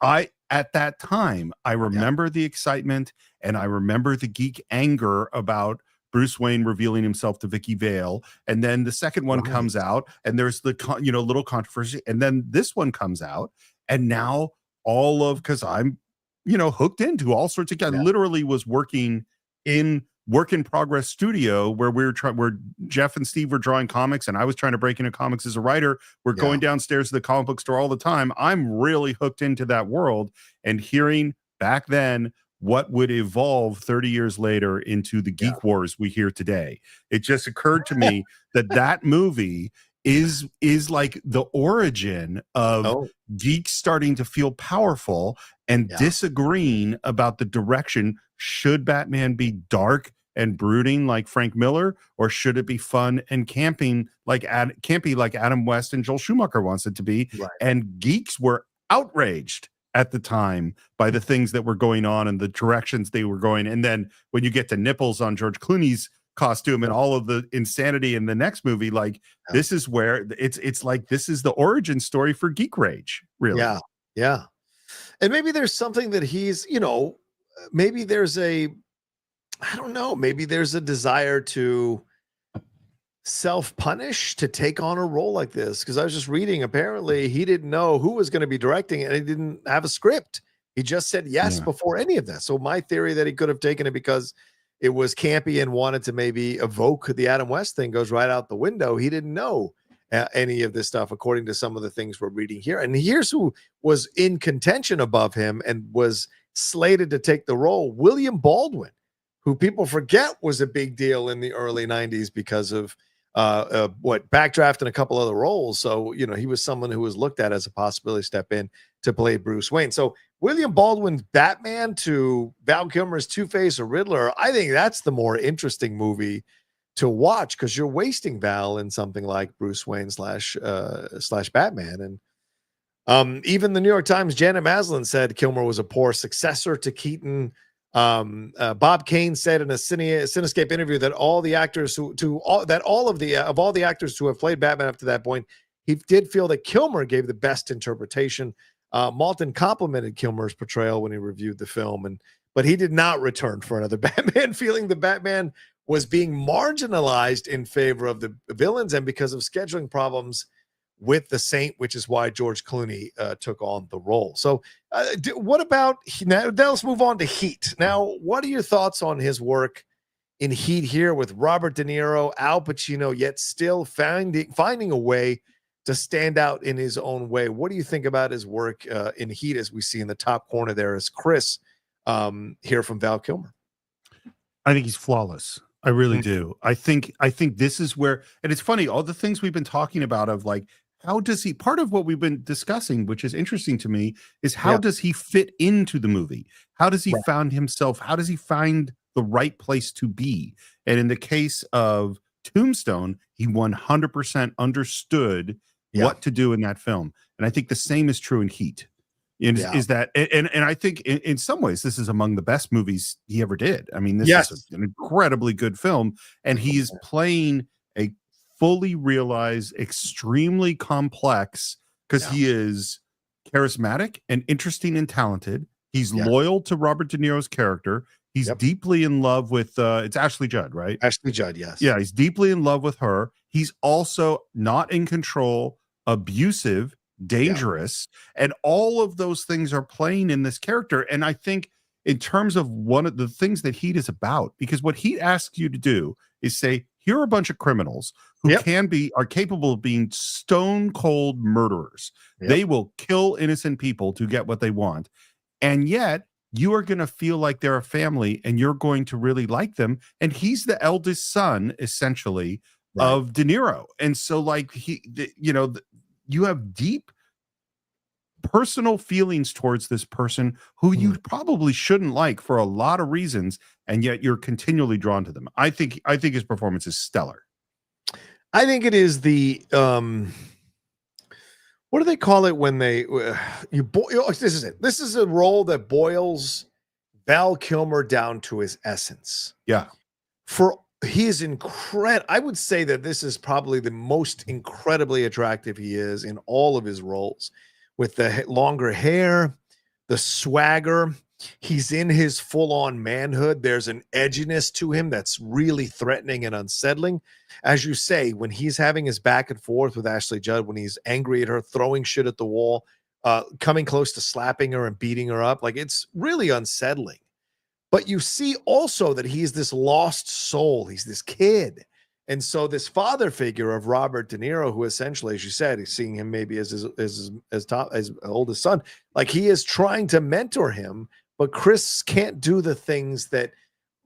at that time, I remember the excitement and I remember the geek anger about Bruce Wayne revealing himself to Vicky Vale. And then the second one comes out and there's the, little controversy. And then this one comes out and now because I'm, hooked into all sorts of guys. Literally was working in work in progress studio where where Jeff and Steve were drawing comics and I was trying to break into comics as a writer. We're going downstairs to the comic book store all the time. I'm really hooked into that world, and hearing back then what would evolve 30 years later into the geek wars we hear today. It just occurred to me that movie is like the origin of geeks starting to feel powerful and disagreeing about the direction. Should Batman be dark and brooding like Frank Miller, or should it be fun and campy like Adam West and Joel Schumacher wants it to be? Right. And geeks were outraged at the time by the things that were going on and the directions they were going. And then when you get to nipples on George Clooney's costume and all of the insanity in the next movie, this is where it's like this is the origin story for geek rage, really. Yeah. And maybe there's something that he's, maybe there's maybe there's a desire to self-punish, to take on a role like this. Because I was just reading, apparently he didn't know who was going to be directing and he didn't have a script. He just said yes before any of that. So my theory that he could have taken it because it was campy and wanted to maybe evoke the Adam West thing goes right out the window. He didn't know any of this stuff, according to some of the things we're reading here. And here's who was in contention above him and was slated to take the role: William Baldwin, who people forget was a big deal in the early 90s because of Backdraft and a couple other roles. So, he was someone who was looked at as a possibility to step in to play Bruce Wayne. So William Baldwin's Batman to Val Kilmer's Two-Face or Riddler, I think that's the more interesting movie to watch, because you're wasting Val in something like Bruce Wayne slash Batman. And even the New York Times, Janet Maslin said Kilmer was a poor successor to Keaton. Bob Kane said in a Cinescape interview that all the actors all of the actors who have played Batman up to that point, he did feel that Kilmer gave the best interpretation. Maltin complimented Kilmer's portrayal when he reviewed the film, but he did not return for another Batman, feeling the Batman was being marginalized in favor of the villains and because of scheduling problems with the Saint, which is why George Clooney took on the role. So what about now? Let's move on to Heat. Now, what are your thoughts on his work in Heat here with Robert De Niro, Al Pacino, yet still finding a way to stand out in his own way? What do you think about his work in Heat, as we see in the top corner there as Chris here from Val Kilmer? I think he's flawless. I really do. I think this is where, and it's funny, all the things we've been talking about of like, how does he, part of what we've been discussing, which is interesting to me, is how does he fit into the movie? How does he find himself? How does he find the right place to be? And in the case of Tombstone, he 100% understood what to do in that film. And I think the same is true in Heat. Is that, and I think in some ways this is among the best movies he ever did. I mean, this is an incredibly good film, and he's playing a fully realized, extremely complex, because he is charismatic and interesting and talented. He's loyal to Robert De Niro's character. He's deeply in love with it's Ashley Judd, right? Ashley Judd, yes. Yeah, he's deeply in love with her. He's also not in control, abusive, dangerous, and all of those things are playing in this character. And I think in terms of one of the things that Heat is about, because what Heat asks you to do is say, here are a bunch of criminals who are capable of being stone cold murderers. They will kill innocent people to get what they want. And yet you are going to feel like they're a family and you're going to really like them. And he's the eldest son, essentially, of De Niro. And so like you have deep personal feelings towards this person who you probably shouldn't like for a lot of reasons, and yet you're continually drawn to them. I think his performance is stellar. I think it is the what do they call it when they this is it. This is a role that boils Val Kilmer down to his essence. Yeah. He is incredible. I would say that this is probably the most incredibly attractive he is in all of his roles, with the longer hair, the swagger. He's in his full-on manhood. There's an edginess to him that's really threatening and unsettling. As you say, when he's having his back and forth with Ashley Judd, when he's angry at her, throwing shit at the wall, coming close to slapping her and beating her up, like, it's really unsettling. But you see also that he's this lost soul. He's this kid. And so this father figure of Robert De Niro, who essentially, as you said, he's seeing him maybe as his oldest son, like, he is trying to mentor him, but Chris can't do the things that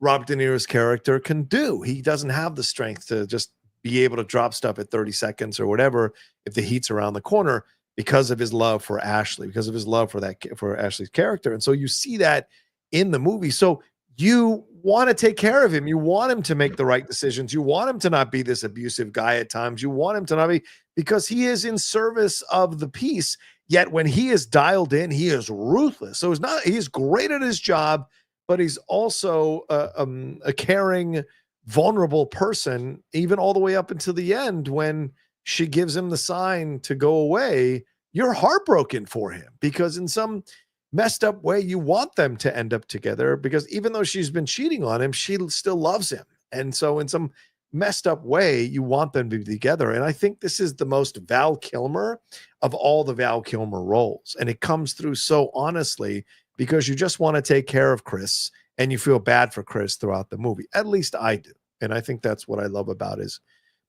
Robert De Niro's character can do. He doesn't have the strength to just be able to drop stuff at 30 seconds or whatever if the heat's around the corner, because of his love for Ashley, because of his love for Ashley's character. And so you see that in the movie. So you want to take care of him. You want him to make the right decisions. You want him to not be this abusive guy at times. You want him to not be, because he is in service of the piece. Yet when he is dialed in, he is ruthless. So he's great at his job, but he's also a caring, vulnerable person, even all the way up until the end when she gives him the sign to go away. You're heartbroken for him, because in some messed up way, you want them to end up together, because even though she's been cheating on him, she still loves him. And so in some messed up way, you want them to be together. And I think this is the most Val Kilmer of all the Val Kilmer roles. And it comes through so honestly, because you just want to take care of Chris and you feel bad for Chris throughout the movie. At least I do. And I think that's what I love about his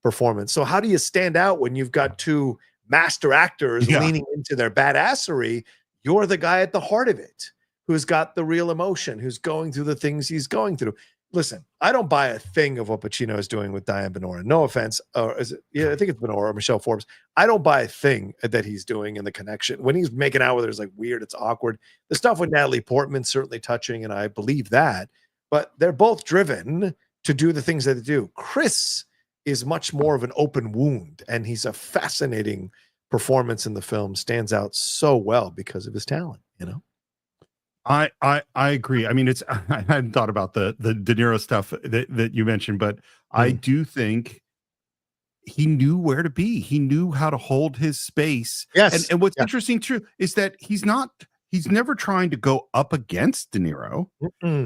performance. So how do you stand out when you've got two master actors leaning into their badassery? You're the guy at the heart of it, who's got the real emotion, who's going through the things he's going through. listen, I don't buy a thing of what Pacino is doing with Diane Benora. No offense. Or is it? Yeah, I think it's Benora or Michelle Forbes. I don't buy a thing that he's doing in the connection. When he's making out with her, it's like weird. It's awkward. The stuff with Natalie Portman, certainly touching, and I believe that. But they're both driven to do the things that they do. Chris is much more of an open wound, and he's a fascinating performance in the film. Stands out so well because of his talent, you know? I agree. I mean, I hadn't thought about the De Niro stuff that you mentioned, but I do think he knew where to be. He knew how to hold his space. Yes. And what's interesting too is that he's never trying to go up against De Niro.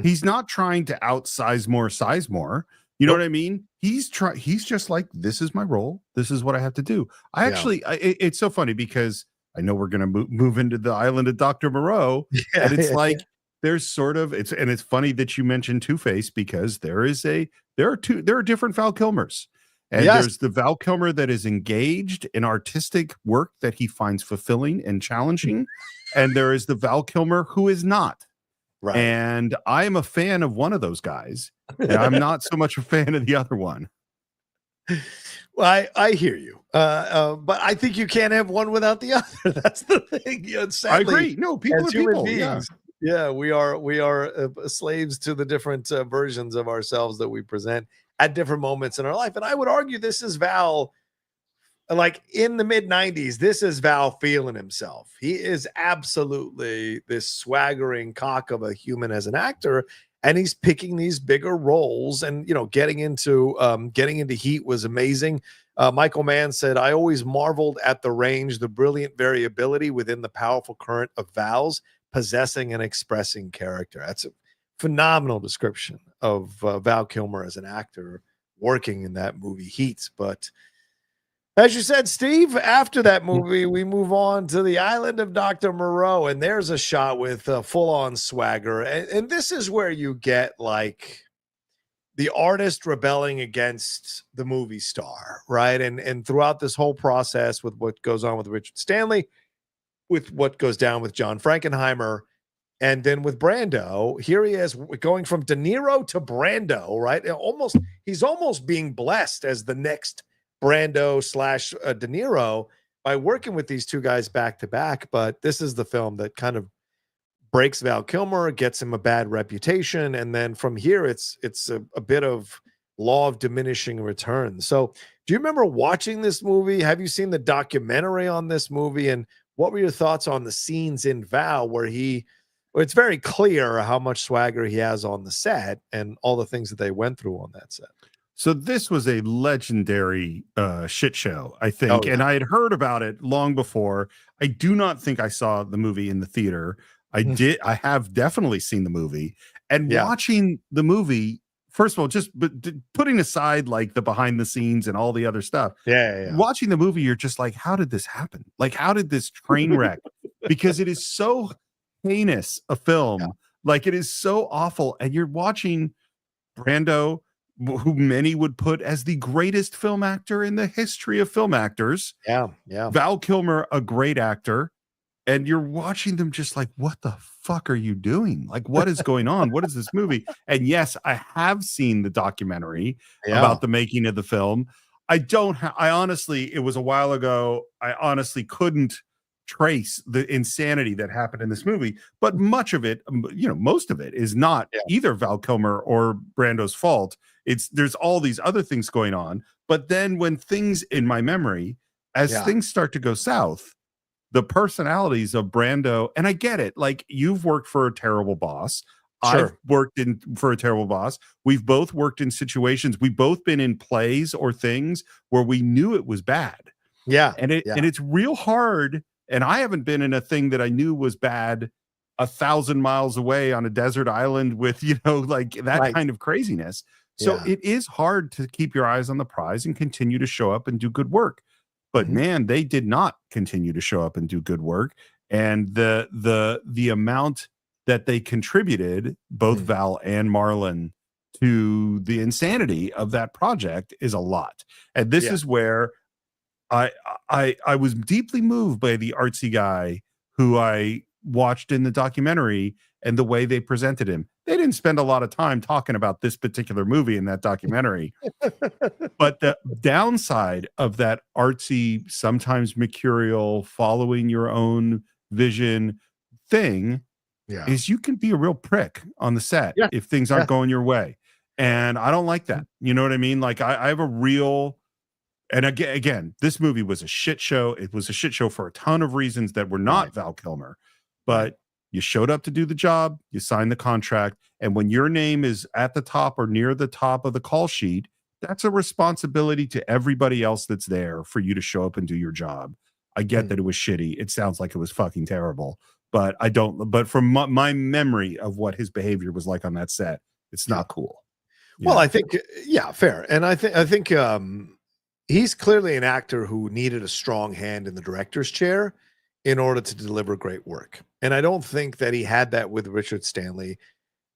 He's not trying to outsize more, size more. You know what I mean? He's just like, this is my role. This is what I have to do. It's so funny because I know we're going to move into the island of Dr. Moreau. And it's there's sort of, it's funny that you mentioned Two-Face because there are different Val Kilmers. And there's the Val Kilmer that is engaged in artistic work that he finds fulfilling and challenging. And there is the Val Kilmer who is not. Right. And I am a fan of one of those guys. And I'm not so much a fan of the other one. Well, I hear you. But I think you can't have one without the other. That's the thing. Sadly, I agree. No, people are people. Beings, yeah, we are slaves to the different versions of ourselves that we present at different moments in our life. And I would argue this is Val, like in the mid 90s, this is Val feeling himself. He is absolutely this swaggering cock of a human as an actor. And he's picking these bigger roles, and getting into Heat was amazing. Michael Mann said, "I always marveled at the range, the brilliant variability within the powerful current of Val's possessing and expressing character." That's a phenomenal description of Val Kilmer as an actor working in that movie Heat. But as you said, Steve, after that movie, we move on to the island of Dr. Moreau, and there's a shot with full-on swagger. And this is where you get, like, the artist rebelling against the movie star, right? And throughout this whole process with what goes on with Richard Stanley, with what goes down with John Frankenheimer, and then with Brando, here he is going from De Niro to Brando, right? He's almost being blessed as the next Brando / De Niro by working with these two guys back to back. But this is the film that kind of breaks Val Kilmer, gets him a bad reputation. And then from here, it's a bit of law of diminishing returns. So do you remember watching this movie? Have you seen the documentary on this movie? And what were your thoughts on the scenes in Val where it's very clear how much swagger he has on the set and all the things that they went through on that set? So this was a legendary shit show, I think. And I had heard about it long before. I do not think I saw the movie in the theater. I have definitely seen the movie. And watching the movie, first of all, just putting aside like the behind the scenes and all the other stuff. Watching the movie, you're just like, how did this happen? Like, how did this train wreck? Because it is so heinous a film. Like, it is so awful. And you're watching Brando, who many would put as the greatest film actor in the history of film actors. Val Kilmer, a great actor. And you're watching them just like, what the fuck are you doing? Like, what is going on? What is this movie? And yes, I have seen the documentary about the making of the film. I honestly, it was a while ago. I honestly couldn't trace the insanity that happened in this movie, but much of it, most of it is not either Val Kilmer or Brando's fault. There's all these other things going on. But then when things in my memory, as things start to go south, the personalities of Brando, and I get it, like, you've worked for a terrible boss. Sure. I've worked for a terrible boss. We've both worked in situations. We've both been in plays or things where we knew it was bad. And it's real hard. And I haven't been in a thing that I knew was bad 1,000 miles away on a desert island with, like that kind of craziness. So it is hard to keep your eyes on the prize and continue to show up and do good work. But man, they did not continue to show up and do good work. And the amount that they contributed, both Val and Marlon, to the insanity of that project is a lot. And this is where I was deeply moved by the artsy guy who I watched in the documentary and the way they presented him. They didn't spend a lot of time talking about this particular movie in that documentary. But the downside of that artsy, sometimes mercurial, following your own vision thing is you can be a real prick on the set if things aren't going your way. And I don't like that. You know what I mean? Like I have a real, and again, this movie was a shit show. It was a shit show for a ton of reasons that were not Val Kilmer, but you showed up to do the job, you signed the contract. And when your name is at the top or near the top of the call sheet, that's a responsibility to everybody else that's there for you to show up and do your job. I get that it was shitty. It sounds like it was fucking terrible, but from my memory of what his behavior was like on that set, it's not cool. Well, I think, fair. And I think he's clearly an actor who needed a strong hand in the director's chair in order to deliver great work. And I don't think that he had that with Richard Stanley.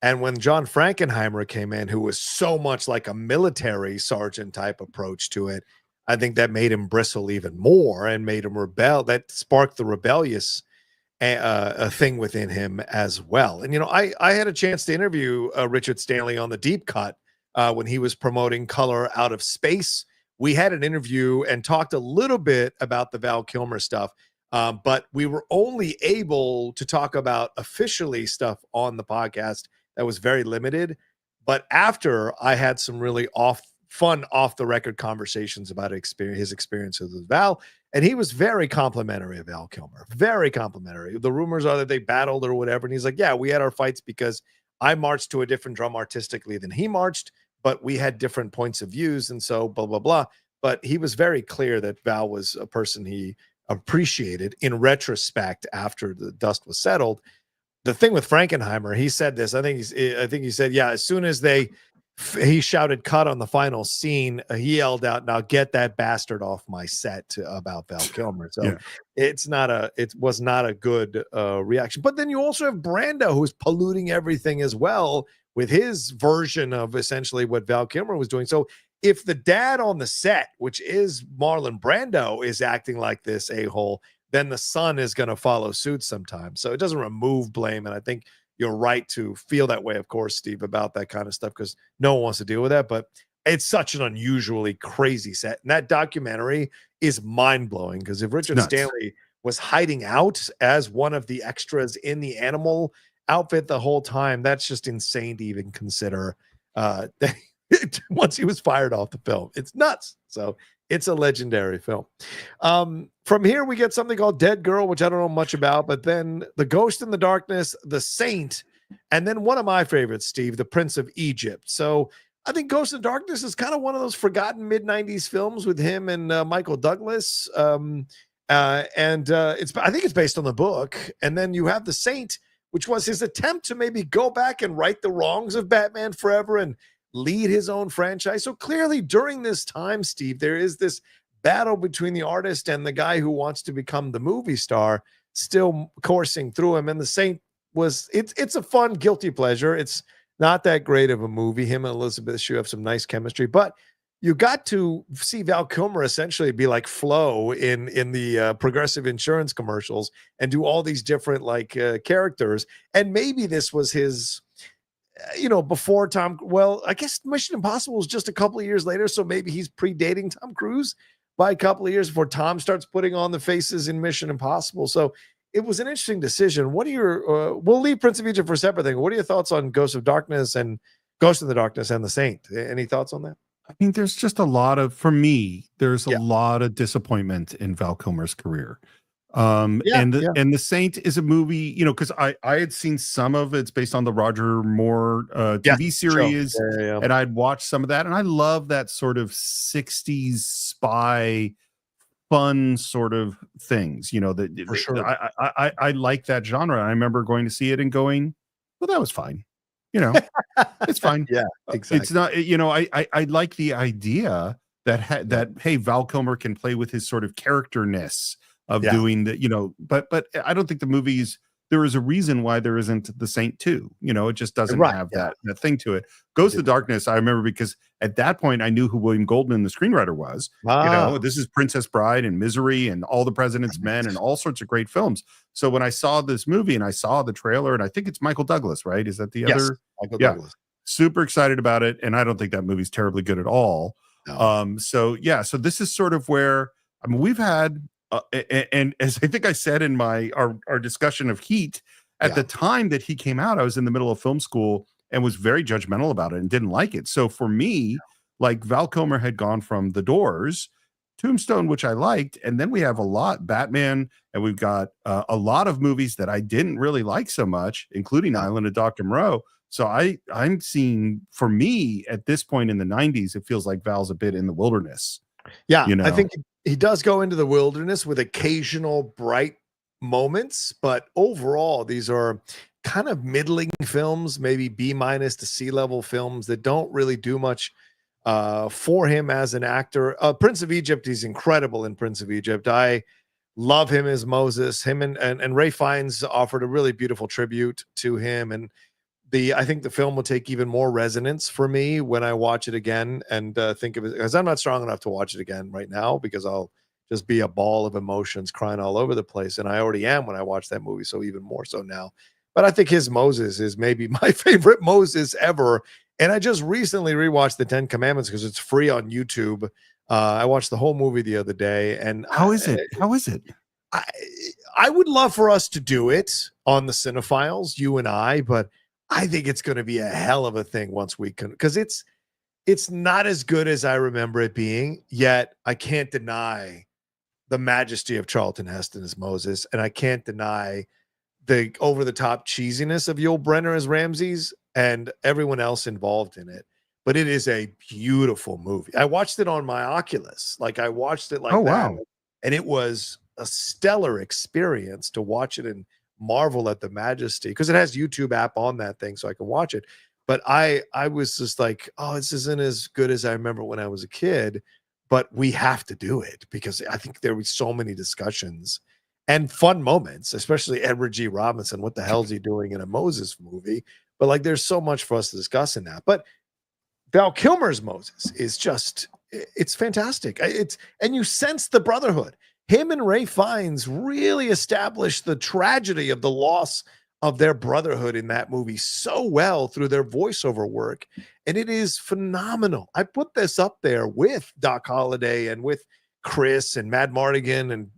And when John Frankenheimer came in, who was so much like a military sergeant type approach to it, I think that made him bristle even more and made him rebel. That sparked the rebellious a thing within him as well. And, I had a chance to interview Richard Stanley on the Deep Cut when he was promoting Color Out of Space. We had an interview and talked a little bit about the Val Kilmer stuff, but we were only able to talk about officially stuff on the podcast that was very limited. But after I had some really fun off-the-record conversations about his experiences with Val, and he was very complimentary of Val Kilmer, very complimentary. The rumors are that they battled or whatever, and he's like, yeah, we had our fights because I marched to a different drum artistically than he marched, but we had different points of views, and so blah, blah, blah. But he was very clear that Val was a person he appreciated in retrospect after the dust was settled. The thing with Frankenheimer, he said this, I think he said, yeah, as soon as he shouted cut on the final scene, he yelled out, now get that bastard off my set about Val Kilmer. So it was not a good reaction. But then you also have Brando, who's polluting everything as well with his version of essentially what Val Kilmer was doing. So if the dad on the set, which is Marlon Brando, is acting like this a-hole, then the son is going to follow suit sometimes. So it doesn't remove blame. And I think you're right to feel that way, of course, Steve, about that kind of stuff, because no one wants to deal with that. But it's such an unusually crazy set. And that documentary is mind-blowing, because if Richard Stanley was hiding out as one of the extras in the animal outfit the whole time, that's just insane to even consider once he was fired off the film. It's nuts. So it's a legendary film. From here, we get something called Dead Girl, which I don't know much about, but then The Ghost in the Darkness, The Saint, and then one of my favorites, Steve, The Prince of Egypt. So I think Ghost in the Darkness is kind of one of those forgotten mid-90s films with him and Michael Douglas. I think it's based on the book. And then you have The Saint, which was his attempt to maybe go back and right the wrongs of Batman Forever and lead his own franchise. So clearly during this time, Steve, there is this battle between the artist and the guy who wants to become the movie star still coursing through him. And The Saint it's a fun guilty pleasure. It's not that great of a movie. Him and Elizabeth Shue have some nice chemistry, but you got to see Val Kilmer essentially be like Flo in the Progressive Insurance commercials and do all these different characters. And maybe this was his, before Tom. Well, I guess Mission Impossible was just a couple of years later, so maybe he's predating Tom Cruise by a couple of years before Tom starts putting on the faces in Mission Impossible. So it was an interesting decision. What are your? We'll leave Prince of Egypt for a separate thing. What are your thoughts on Ghost in the Darkness and The Saint? Any thoughts on that? I mean, there's just a lot of, for me, there's a lot of disappointment in Val Kilmer's career. And The Saint is a movie, because I had seen some of it's based on the Roger Moore TV series, and I'd watched some of that, and I love that sort of 60s spy fun sort of things, that for sure. I like that genre. I remember going to see it and going, well, that was fine. It's fine. Yeah, exactly. It's not, I like the idea that hey, Val Kilmer can play with his sort of characterness of doing the, but I don't think the movie's there is a reason why there isn't The Saint 2. You know, it just doesn't have that thing to it. Ghost of the Darkness, I remember because at that point I knew who William Goldman, the screenwriter, was. You know, this is Princess Bride and Misery and All the President's Men and all sorts of great films. So when I saw this movie and I saw the trailer, and I think it's Michael Douglas, right? Is that the other? Michael Douglas. Super excited about it. And I don't think that movie's terribly good at all. No. So this is sort of where, I mean, we've had, and as I think I said in our discussion of Heat, at the time that he came out, I was in the middle of film school and was very judgmental about it and didn't like it. So for me, like Val Kilmer had gone from The Doors, Tombstone, which I liked, and then we have a lot, Batman, and we've got a lot of movies that I didn't really like so much, including Island of Dr. Moreau. So I'm seeing, for me at this point in the 90s, it feels like Val's a bit in the wilderness. Yeah, you know? I think he does go into the wilderness with occasional bright moments, but overall, these are kind of middling films, maybe B- to C level films that don't really do much for him as an actor. Prince of Egypt, he's incredible in Prince of Egypt. I love him as Moses. Him and Ray Fiennes offered a really beautiful tribute to him, and I think the film will take even more resonance for me when I watch it again and think of it, because I'm not strong enough to watch it again right now because I'll just be a ball of emotions crying all over the place. And I already am when I watch that movie. So even more so now, but I think his Moses is maybe my favorite Moses ever. And I just recently rewatched the 10 Commandments because it's free on YouTube. I watched the whole movie the other day. And how is it? I would love for us to do it on the Cine-Files, you and I, but I think it's going to be a hell of a thing once we can, because it's not as good as I remember it being, yet I can't deny the majesty of Charlton Heston as Moses, and I can't deny the over-the-top cheesiness of Yul Brynner as Ramses and everyone else involved in it. But it is a beautiful movie. I watched it on my Oculus. Like, I watched it like that. Wow. And it was a stellar experience to watch it and marvel at the majesty, because it has YouTube app on that thing so I can watch it. But I was just like, oh, this isn't as good as I remember when I was a kid, but we have to do it because I think there were so many discussions and fun moments, especially Edward G. Robinson. What the hell is he doing in a Moses movie? But like, there's so much for us to discuss in that. But Val Kilmer's Moses is just, it's fantastic. And you sense the brotherhood. Him and Ray Fiennes really established the tragedy of the loss of their brotherhood in that movie so well through their voiceover work. And it is phenomenal. I put this up there with Doc Holliday and with Chris and Mad Mardigan and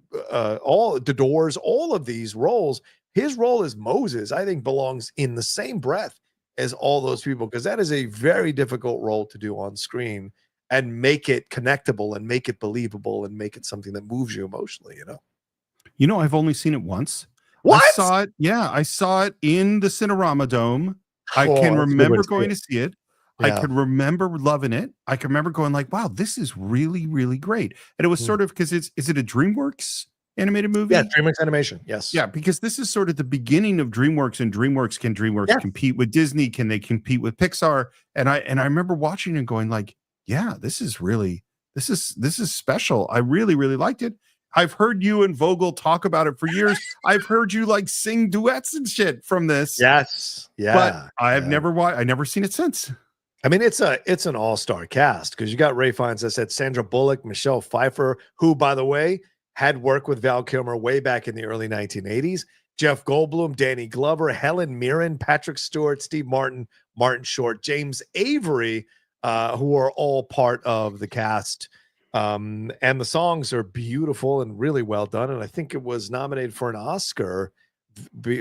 all the Doors, all of these roles. His role as Moses, I think, belongs in the same breath as all those people, because that is a very difficult role to do on screen and make it connectable and make it believable and make it something that moves you emotionally, You know, I've only seen it once. What? I saw it. Yeah, I saw it in the Cinerama Dome. I can remember going to see it. Yeah. I can remember loving it. I can remember going like, wow, this is really, really great. And it was sort of, because is it a DreamWorks animated movie? Yeah, DreamWorks Animation. Yes. Yeah, because this is sort of the beginning of DreamWorks, and DreamWorks compete with Disney? Can they compete with Pixar? And I remember watching and going like, yeah, this is special. I really, really liked it. I've heard you and Vogel talk about it for years. I've heard you like sing duets and shit from this. Yes. Yeah. But I've never seen it since. I mean, it's an all-star cast, because you got Ray Fiennes, I said, Sandra Bullock, Michelle Pfeiffer, who, by the way, had worked with Val Kilmer way back in the early 1980s. Jeff Goldblum, Danny Glover, Helen Mirren, Patrick Stewart, Steve Martin, Martin Short, James Avery, who are all part of the cast. And the songs are beautiful and really well done. And I think it was nominated for an Oscar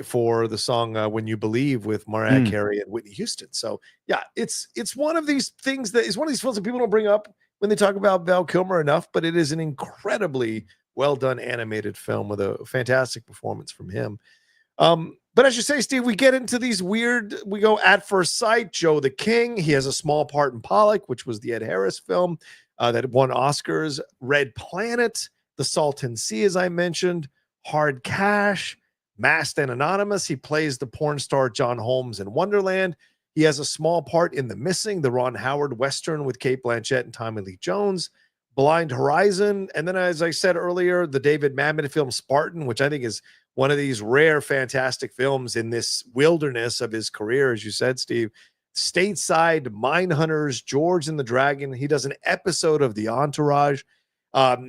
for the song When You Believe with Mariah Carey and Whitney Houston. So yeah, it's one of these things that is one of these films that people don't bring up when they talk about Val Kilmer enough, but it is an incredibly well done animated film with a fantastic performance from him. But as you say, Steve, we get into these we go At First Sight, Joe the King. He has a small part in Pollock, which was the Ed Harris film that won Oscars. Red Planet, The Salton Sea, as I mentioned, Hard Cash, Masked and Anonymous. He plays the porn star John Holmes in Wonderland. He has a small part in The Missing, the Ron Howard Western with Cate Blanchett and Tommy Lee Jones. Blind Horizon. And then, as I said earlier, the David Mamet film Spartan, which I think is one of these rare, fantastic films in this wilderness of his career, as you said, Steve. Stateside, Mine Hunters, George and the Dragon. He does an episode of The Entourage.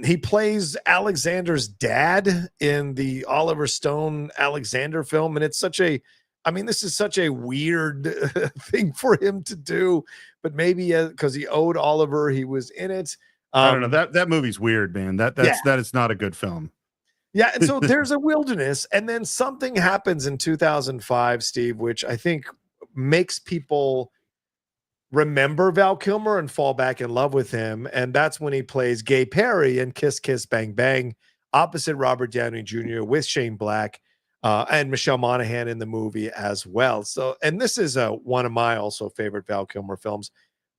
He plays Alexander's dad in the Oliver Stone Alexander film, and it's such a, I mean, this is such a weird thing for him to do, but maybe because he owed Oliver, he was in it. I don't know, that movie's weird, man. That is not a good film. Yeah, and so there's a wilderness, and then something happens in 2005, Steve, which I think makes people remember Val Kilmer and fall back in love with him. And that's when he plays Gay Perry in Kiss Kiss Bang Bang, opposite Robert Downey Jr. with Shane Black and Michelle Monaghan in the movie as well. So, and this is one of my also favorite Val Kilmer films.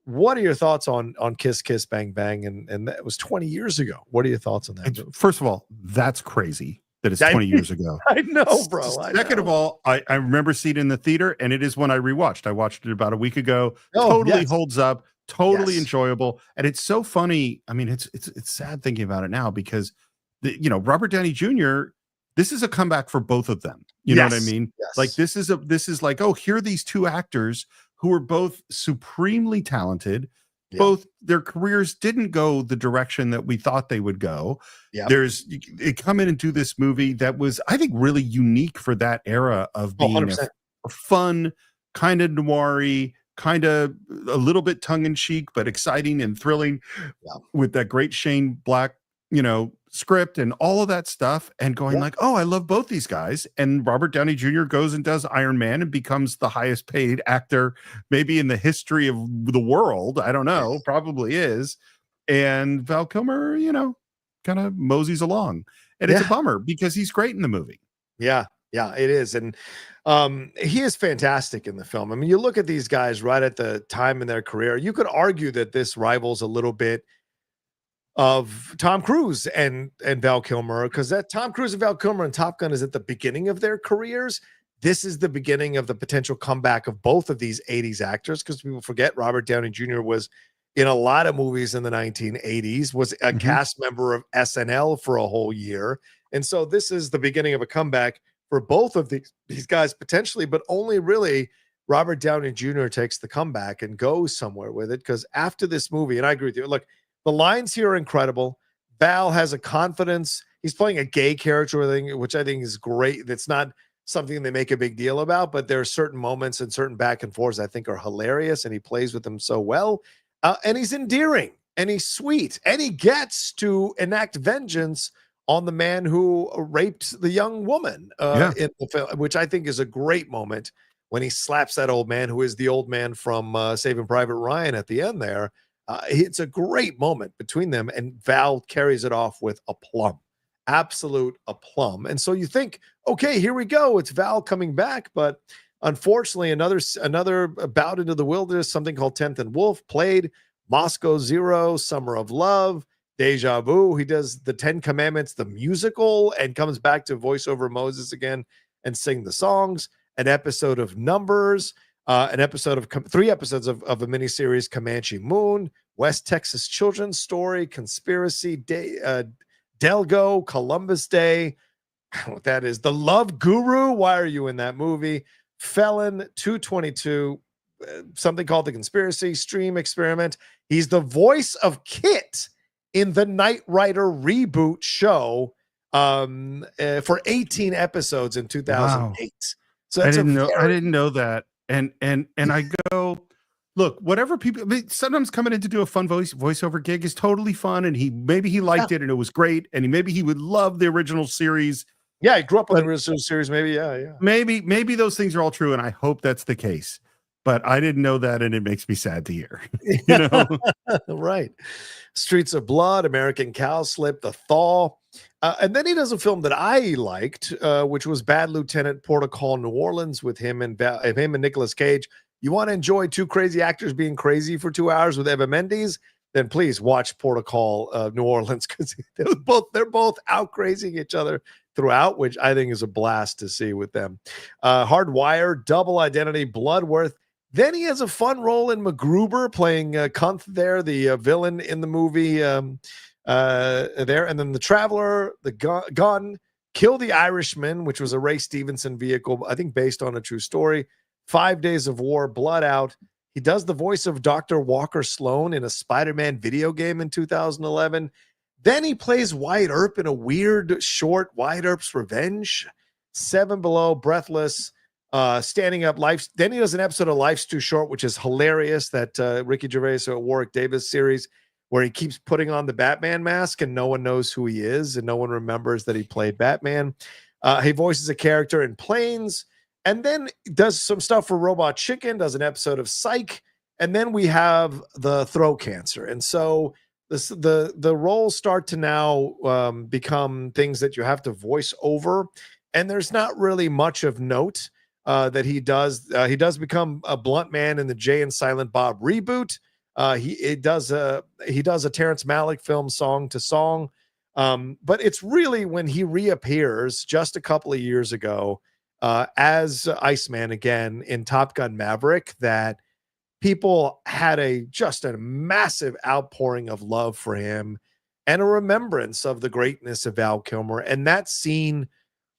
What are your thoughts on Kiss Kiss Bang Bang? And that was 20 years ago. What are your thoughts on that? First of all, that's crazy that it's 20 years ago. I know, bro. Second of all, I remember seeing it in the theater, and it is one I rewatched. I watched it about a week ago. Totally holds up, totally enjoyable. And it's so funny. I mean, it's sad thinking about it now because Robert Downey Jr., this is a comeback for both of them. You know what I mean? Yes. Like this is like, oh, here are these two actors who are both supremely talented. Yeah. Both their careers didn't go the direction that we thought they would go. Yeah. They come in and do this movie that was, I think, really unique for that era of being a fun, kind of noir-y, kind of a little bit tongue-in-cheek, but exciting and thrilling with that great Shane Black, script and all of that stuff, and going like, oh, I love both these guys. And Robert Downey Jr. goes and does Iron Man and becomes the highest paid actor maybe in the history of the world. I don't know, probably is. And Val Kilmer, kind of moseys along. And it's a bummer because he's great in the movie. Yeah, it is. And he is fantastic in the film. I mean, you look at these guys right at the time in their career, you could argue that this rivals a little bit of Tom Cruise and Val Kilmer, because that Tom Cruise and Val Kilmer and Top Gun is at the beginning of their careers. This is the beginning of the potential comeback of both of these 80s actors, because people forget Robert Downey Jr. was in a lot of movies in the 1980s, was a cast member of SNL for a whole year. And so this is the beginning of a comeback for both of these guys potentially, but only really Robert Downey Jr. takes the comeback and goes somewhere with it, because after this movie, and I agree with you, look, the lines here are incredible. Val has a confidence. He's playing a gay character, which I think is great. That's not something they make a big deal about, but there are certain moments and certain back and forths I think are hilarious, and he plays with them so well. And he's endearing, and he's sweet, and he gets to enact vengeance on the man who raped the young woman in the film, which I think is a great moment when he slaps that old man, who is the old man from Saving Private Ryan at the end there. It's a great moment between them, and Val carries it off with aplomb, absolute aplomb. And so you think, okay, here we go. It's Val coming back. But unfortunately, another bout into the wilderness, something called 10th and Wolf, played Moscow Zero, Summer of Love, Deja Vu. He does the 10 Commandments, the musical, and comes back to voice over Moses again and sing the songs. An episode of Numbers. An episode of 3 episodes of a miniseries, Comanche Moon, West Texas Children's Story, Conspiracy Day, Delgo, Columbus Day. I don't know what that is. The Love Guru. Why are you in that movie? Felon 222, something called The Conspiracy, Stream Experiment. He's the voice of Kit in the Knight Rider reboot show for 18 episodes in 2008. Wow. So I didn't know that. And I go, look, whatever people, I mean, sometimes coming in to do a fun voiceover gig is totally fun. And maybe he liked it and it was great. And maybe he would love the original series. Yeah, I grew up with the original series. Maybe, yeah. Maybe those things are all true. And I hope that's the case. But I didn't know that. And it makes me sad to hear. Right. Streets of Blood, American Cowslip, The Thaw. And then he does a film that I liked, which was Bad Lieutenant, Port of Call, New Orleans, with him and Nicolas Cage. You want to enjoy two crazy actors being crazy for 2 hours with Eva Mendes? Then please watch Port of Call, New Orleans, because they're both out crazing each other throughout, which I think is a blast to see with them. Hardwire, Double Identity, Bloodworth. Then he has a fun role in MacGruber, playing Kuntz there, the villain in the movie there. And then The Traveler, The Gun, Kill the Irishman, which was a Ray Stevenson vehicle, I think based on a true story. 5 Days of War, Blood Out. He does the voice of Dr. Walker Sloan in a Spider-Man video game in 2011. Then he plays Wyatt Earp in a weird short, Wyatt Earp's Revenge. 7 Below, Breathless, Standing Up, Life. Then he does an episode of Life's Too Short, which is hilarious, that Ricky Gervais or Warwick Davis series, where he keeps putting on the Batman mask and no one knows who he is and no one remembers that he played Batman. He voices a character in Planes, and then does some stuff for Robot Chicken, does an episode of Psych, and then we have the throat cancer. And so the roles start to now become things that you have to voice over, and there's not really much of note that he does. He does become a blunt man in the Jay and Silent Bob reboot. He does a Terrence Malick film, Song to Song. But it's really when he reappears just a couple of years ago as Iceman again in Top Gun Maverick that people had just a massive outpouring of love for him and a remembrance of the greatness of Val Kilmer. And that scene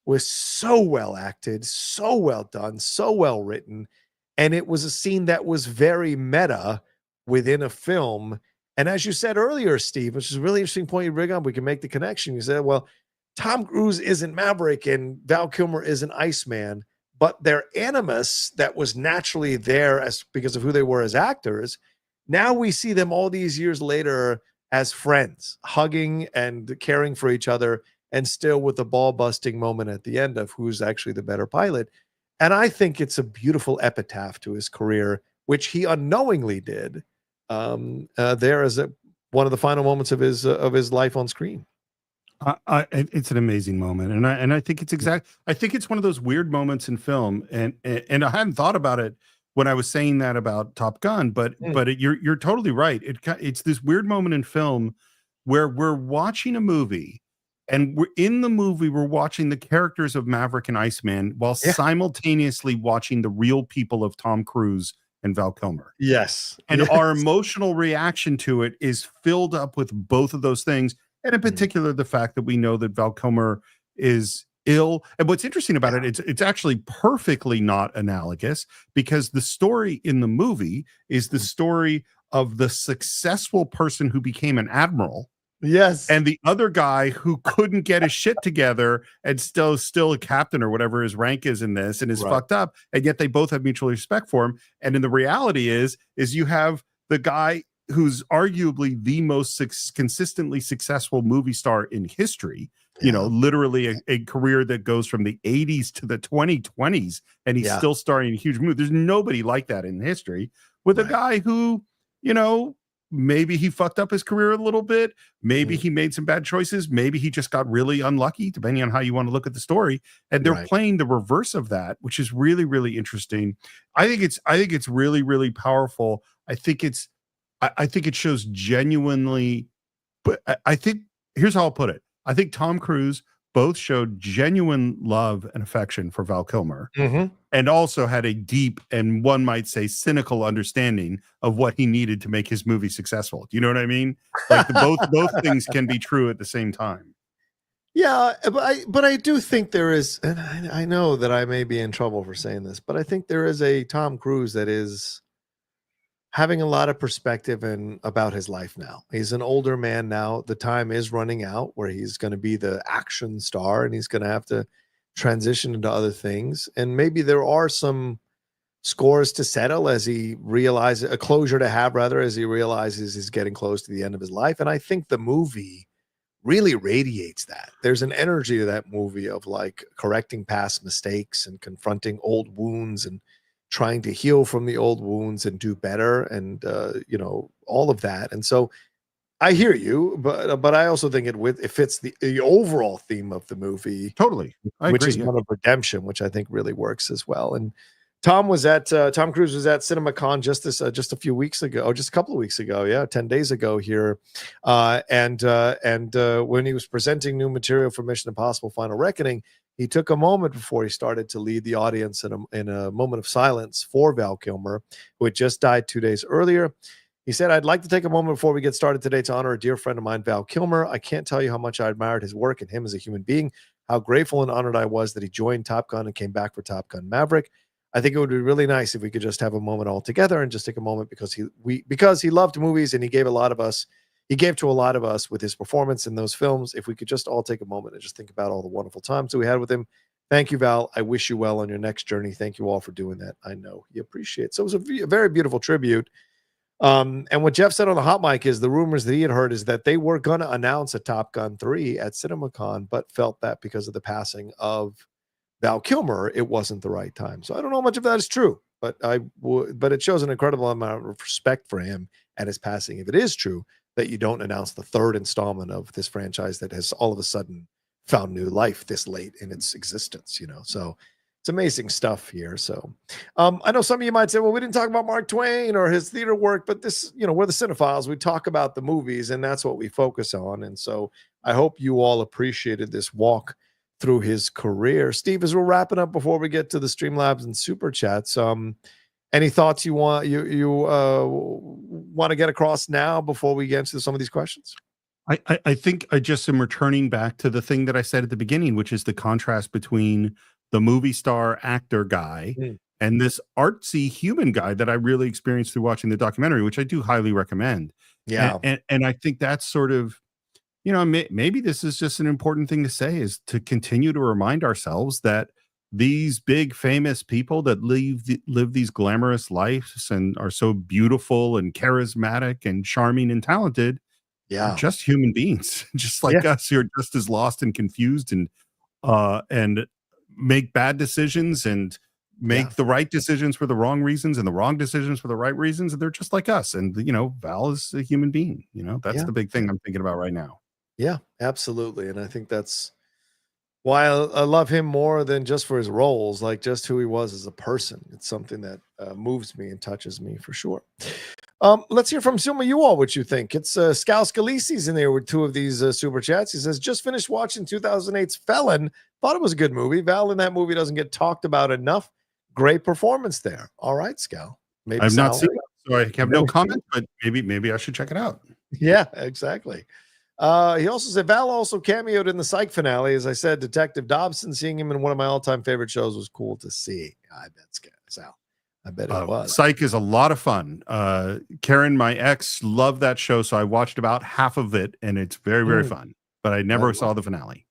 was so well acted, so well done, so well written. And it was a scene that was very meta within a film. And as you said earlier, Steve, which is a really interesting point you bring up, we can make the connection. You said, well, Tom Cruise isn't Maverick and Val Kilmer isn't Iceman, but their animus that was naturally there because of who they were as actors. Now we see them all these years later as friends, hugging and caring for each other, and still with the ball busting moment at the end of who's actually the better pilot. And I think it's a beautiful epitaph to his career, which he unknowingly did there as one of the final moments of his life on screen. It's an amazing moment, and I think it's one of those weird moments in film, and I hadn't thought about it when I was saying that about Top Gun, but you're totally right. It's this weird moment in film where we're watching a movie, and we're watching the characters of Maverick and Iceman while simultaneously watching the real people of Tom Cruise and Val Kilmer. Yes. And our emotional reaction to it is filled up with both of those things. And in particular, the fact that we know that Val Kilmer is ill. And what's interesting about it, it's actually perfectly not analogous, because the story in the movie is the story of the successful person who became an admiral. Yes. And the other guy who couldn't get his shit together and still a captain or whatever his rank is in this and is fucked up. And yet they both have mutual respect for him. And then the reality is you have the guy who's arguably the most consistently successful movie star in history, literally a career that goes from the 80s to the 2020s, and he's still starring in huge movies. There's nobody like that in history, with a guy who, maybe he fucked up his career a little bit. Maybe he made some bad choices. Maybe he just got really unlucky, depending on how you want to look at the story. And they're playing the reverse of that, which is really, really interesting. I think it's really, really powerful. I think it shows genuinely, but I think here's how I'll put it. I think Tom Cruise both showed genuine love and affection for Val Kilmer, and also had a deep and, one might say, cynical understanding of what he needed to make his movie successful. Do you know what I mean? Like both things can be true at the same time. Yeah, but I do think there is, and I know that I may be in trouble for saying this, but I think there is a Tom Cruise that is having a lot of perspective about his life now. He's an older man now. The time is running out where he's going to be the action star, and he's going to have to transition into other things. And maybe there are some scores to settle as he realizes, a closure to have rather, as he realizes he's getting close to the end of his life. And I think the movie really radiates that. There's an energy to that movie of like correcting past mistakes and confronting old wounds and trying to heal from the old wounds and do better, and all of that. And so I hear you, but I also think it fits the overall theme of the movie totally, which is one of redemption, which I think really works as well. And Tom Cruise was at CinemaCon just a few weeks ago, just a couple of weeks ago, 10 days ago here, and when he was presenting new material for Mission Impossible: Final Reckoning, he took a moment before he started to lead the audience in a moment of silence for Val Kilmer, who had just died 2 days earlier. He said, "I'd like to take a moment before we get started today to honor a dear friend of mine, Val Kilmer. I can't tell you how much I admired his work and him as a human being, how grateful and honored I was that he joined Top Gun and came back for Top Gun Maverick. I think it would be really nice if we could just have a moment all together and just take a moment because he loved movies and he gave to a lot of us with his performance in those films. If we could just all take a moment and just think about all the wonderful times that we had with him. Thank you, Val. I wish you well on your next journey. Thank you all for doing that. I know you appreciate it. So it was a very beautiful tribute. And what Jeff said on the hot mic is the rumors that he had heard is that they were going to announce a Top Gun 3 at CinemaCon, but felt that because of the passing of Val Kilmer, it wasn't the right time. So I don't know how much of that is true, but it shows an incredible amount of respect for him at his passing. If it is true that you don't announce the third installment of this franchise that has all of a sudden found new life this late in its existence, so it's amazing stuff here. So I know some of you might say, well, we didn't talk about Mark Twain or his theater work, but this, we're the Cine-Files. We talk about the movies and that's what we focus on. And so I hope you all appreciated this walk through his career. Steve, as we're wrapping up before we get to the Streamlabs and Super Chats, any thoughts you want to get across now before we get into some of these questions? I think I just am returning back to the thing that I said at the beginning, which is the contrast between the movie star actor guy and this artsy human guy that I really experienced through watching the documentary, which I do highly recommend. Yeah. And I think that's sort of, maybe this is just an important thing to say, is to continue to remind ourselves that these big famous people that live these glamorous lives and are so beautiful and charismatic and charming and talented are just human beings, just like us, who are just as lost and confused and make bad decisions and make the right decisions for the wrong reasons and the wrong decisions for the right reasons. And they're just like us. And, Val is a human being, that's the big thing I'm thinking about right now. Yeah, absolutely. And I think that's why I love him more than just for his roles, like just who he was as a person. It's something that moves me and touches me for sure. Let's hear from some of you all what you think. It's Scal Scalisi's in there with two of these super chats. He says, just finished watching 2008's Felon. Thought it was a good movie. Val in that movie doesn't get talked about enough. Great performance there. All right, Scal. Maybe I've not seen it, so I have no comment, but maybe I should check it out. Yeah, exactly. He also said Val also cameoed in the Psych finale. As I said, Detective Dobson, seeing him in one of my all-time favorite shows was cool to see. I bet, Sal. I bet it was. Psych is a lot of fun. Karen, my ex, loved that show, so I watched about half of it, and it's very, very fun. But I never saw the finale.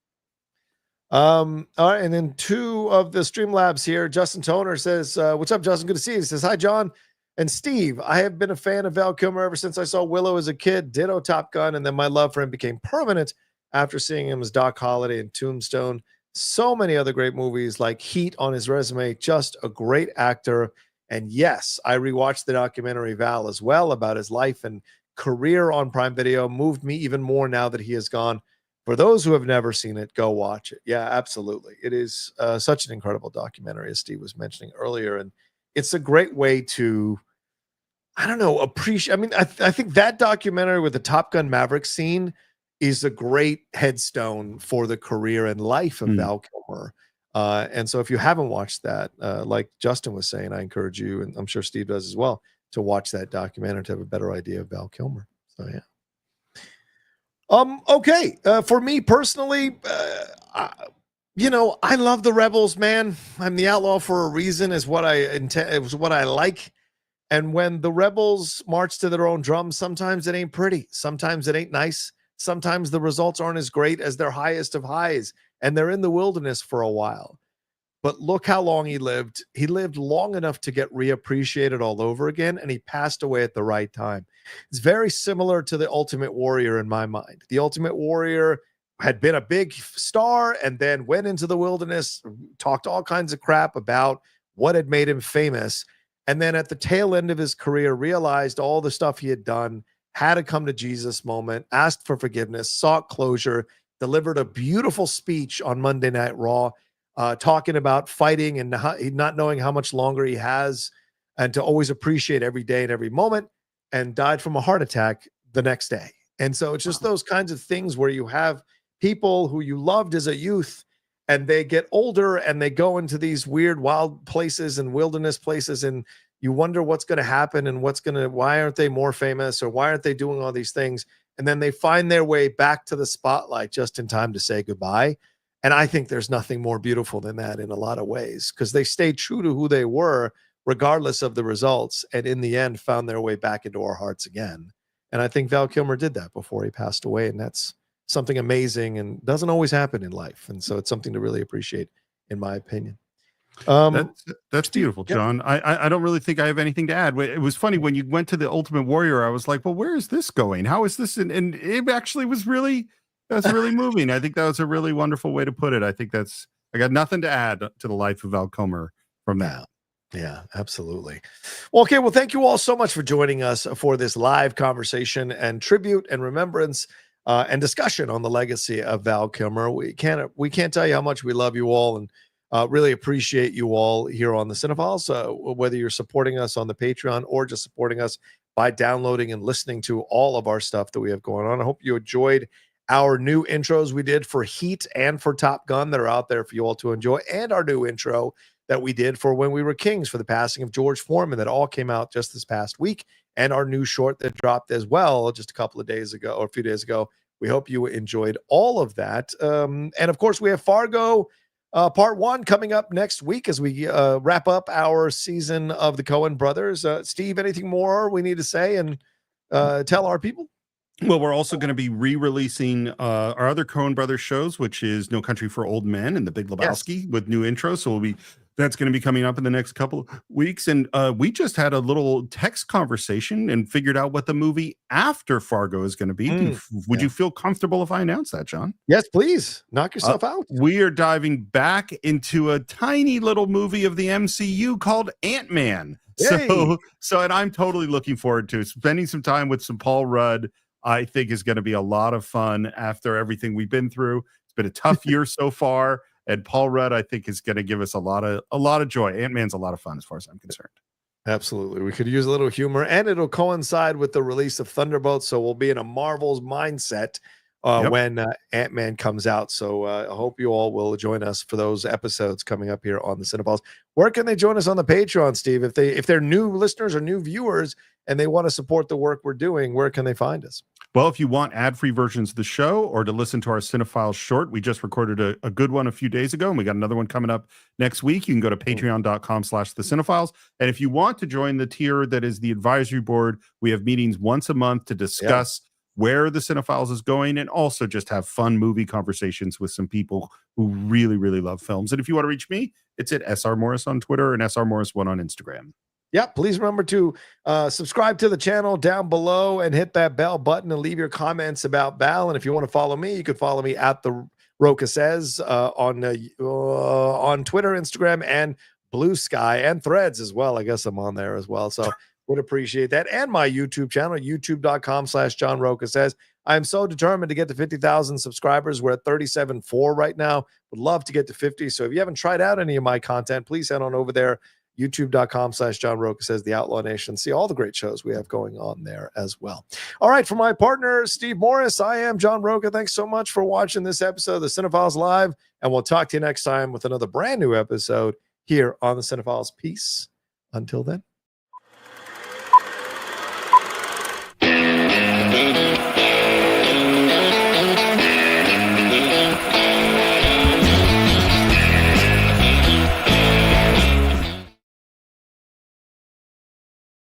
All right, and then two of the Streamlabs here. Justin Toner says, what's up, Justin? Good to see you. He says, hi, John and Steve. I have been a fan of Val Kilmer ever since I saw Willow as a kid, ditto Top Gun, and then my love for him became permanent after seeing him as Doc Holliday in Tombstone. So many other great movies like Heat on his resume. Just a great actor. And yes, I rewatched the documentary Val as well about his life and career on Prime Video. Moved me even more now that he has gone. For those who have never seen it, go watch it. Yeah, absolutely. It is such an incredible documentary, as Steve was mentioning earlier. And it's a great way to, I don't know, appreciate. I mean, I think that documentary with the Top Gun Maverick scene is a great headstone for the career and life of Val Kilmer. And so if you haven't watched that, like Justin was saying, I encourage you, and I'm sure Steve does as well, to watch that documentary to have a better idea of Val Kilmer. So, yeah. Okay. For me personally, I love the Rebels, man. I'm the outlaw for a reason, is what I intend. It was what I like. And when the Rebels march to their own drums, sometimes it ain't pretty. Sometimes it ain't nice. Sometimes the results aren't as great as their highest of highs, and they're in the wilderness for a while. But look how long he lived. He lived long enough to get reappreciated all over again, and he passed away at the right time. It's very similar to the Ultimate Warrior in my mind. The Ultimate Warrior had been a big star and then went into the wilderness, talked all kinds of crap about what had made him famous, and then at the tail end of his career realized all the stuff he had done, had a come to Jesus moment, asked for forgiveness, sought closure, delivered a beautiful speech on Monday Night Raw, talking about fighting and not knowing how much longer he has and to always appreciate every day and every moment, and died from a heart attack the next day. And so it's just those kinds of things where you have people who you loved as a youth and they get older and they go into these weird, wild places and wilderness places, and you wonder what's going to happen and why aren't they more famous, or why aren't they doing all these things? And then they find their way back to the spotlight just in time to say goodbye. And I think there's nothing more beautiful than that in a lot of ways, because they stayed true to who they were, regardless of the results, and in the end found their way back into our hearts again. And I think Val Kilmer did that before he passed away, and that's something amazing and doesn't always happen in life. And so it's something to really appreciate, in my opinion. That's beautiful, John. I don't really think I have anything to add. It was funny when you went to the Ultimate Warrior. I was like, well, where is this going? How is this? And it actually was really, that's really moving. I think that was a really wonderful way to put it. I think I got nothing to add to the life of Val Kilmer from that. Yeah, absolutely. Well, okay. Well, thank you all so much for joining us for this live conversation and tribute and remembrance and discussion on the legacy of Val Kilmer. We can't tell you how much we love you all, and really appreciate you all here on the Cine-Files, whether you're supporting us on the Patreon or just supporting us by downloading and listening to all of our stuff that we have going on. I hope you enjoyed our new intros we did for Heat and for Top Gun that are out there for you all to enjoy, and our new intro that we did for When We Were Kings for the passing of George Foreman that all came out just this past week, and our new short that dropped as well just a couple of days ago or a few days ago. We hope you enjoyed all of that. And of course, we have Fargo Part 1 coming up next week as we wrap up our season of the Coen brothers. Steve, anything more we need to say and tell our people? Well, we're also going to be re-releasing our other Coen brothers shows, which is No Country for Old Men and The Big Lebowski, with new intros. So that's going to be coming up in the next couple of weeks. And we just had a little text conversation and figured out what the movie after Fargo is going to be. Would you feel comfortable if I announce that, John? Yes, please. Knock yourself out. We are diving back into a tiny little movie of the MCU called Ant-Man. So and I'm totally looking forward to spending some time with some Paul Rudd. I think is going to be a lot of fun after everything we've been through. It's been a tough year so far, and Paul Rudd, I think, is going to give us a lot of joy. Ant-Man's a lot of fun as far as I'm concerned. Absolutely. We could use a little humor, and it'll coincide with the release of Thunderbolts, so we'll be in a Marvel's mindset when Ant-Man comes out. So I hope you all will join us for those episodes coming up here on the Cine-Files. Where can they join us on the Patreon, Steve? If they're new listeners or new viewers and they want to support the work we're doing, where can they find us? Well, if you want ad-free versions of the show or to listen to our Cine-Files short, we just recorded a good one a few days ago, and we got another one coming up next week. You can go to patreon.com/thecine-files. And if you want to join the tier that is the advisory board, we have meetings once a month to discuss where the Cine-Files is going, and also just have fun movie conversations with some people who really, really love films. And if you want to reach me, it's at SR Morris on Twitter and SR Morris1 on Instagram. Yeah, please remember to subscribe to the channel down below and hit that bell button and leave your comments about Val. And if you want to follow me, you can follow me at the Rocha Says on Twitter, Instagram, and Blue Sky, and Threads as well. I guess I'm on there as well. So would appreciate that. And my YouTube channel, youtube.com/John Rocha Says. I'm so determined to get to 50,000 subscribers. We're at 37.4 right now. Would love to get to 50. So if you haven't tried out any of my content, please head on over there. youtube.com/John Rocha Says, the Outlaw Nation. See all the great shows we have going on there as well. All right, for my partner, Steve Morris, I am John Rocha. Thanks so much for watching this episode of the Cine-Files Live, and we'll talk to you next time with another brand new episode here on the Cine-Files. Peace. Until then.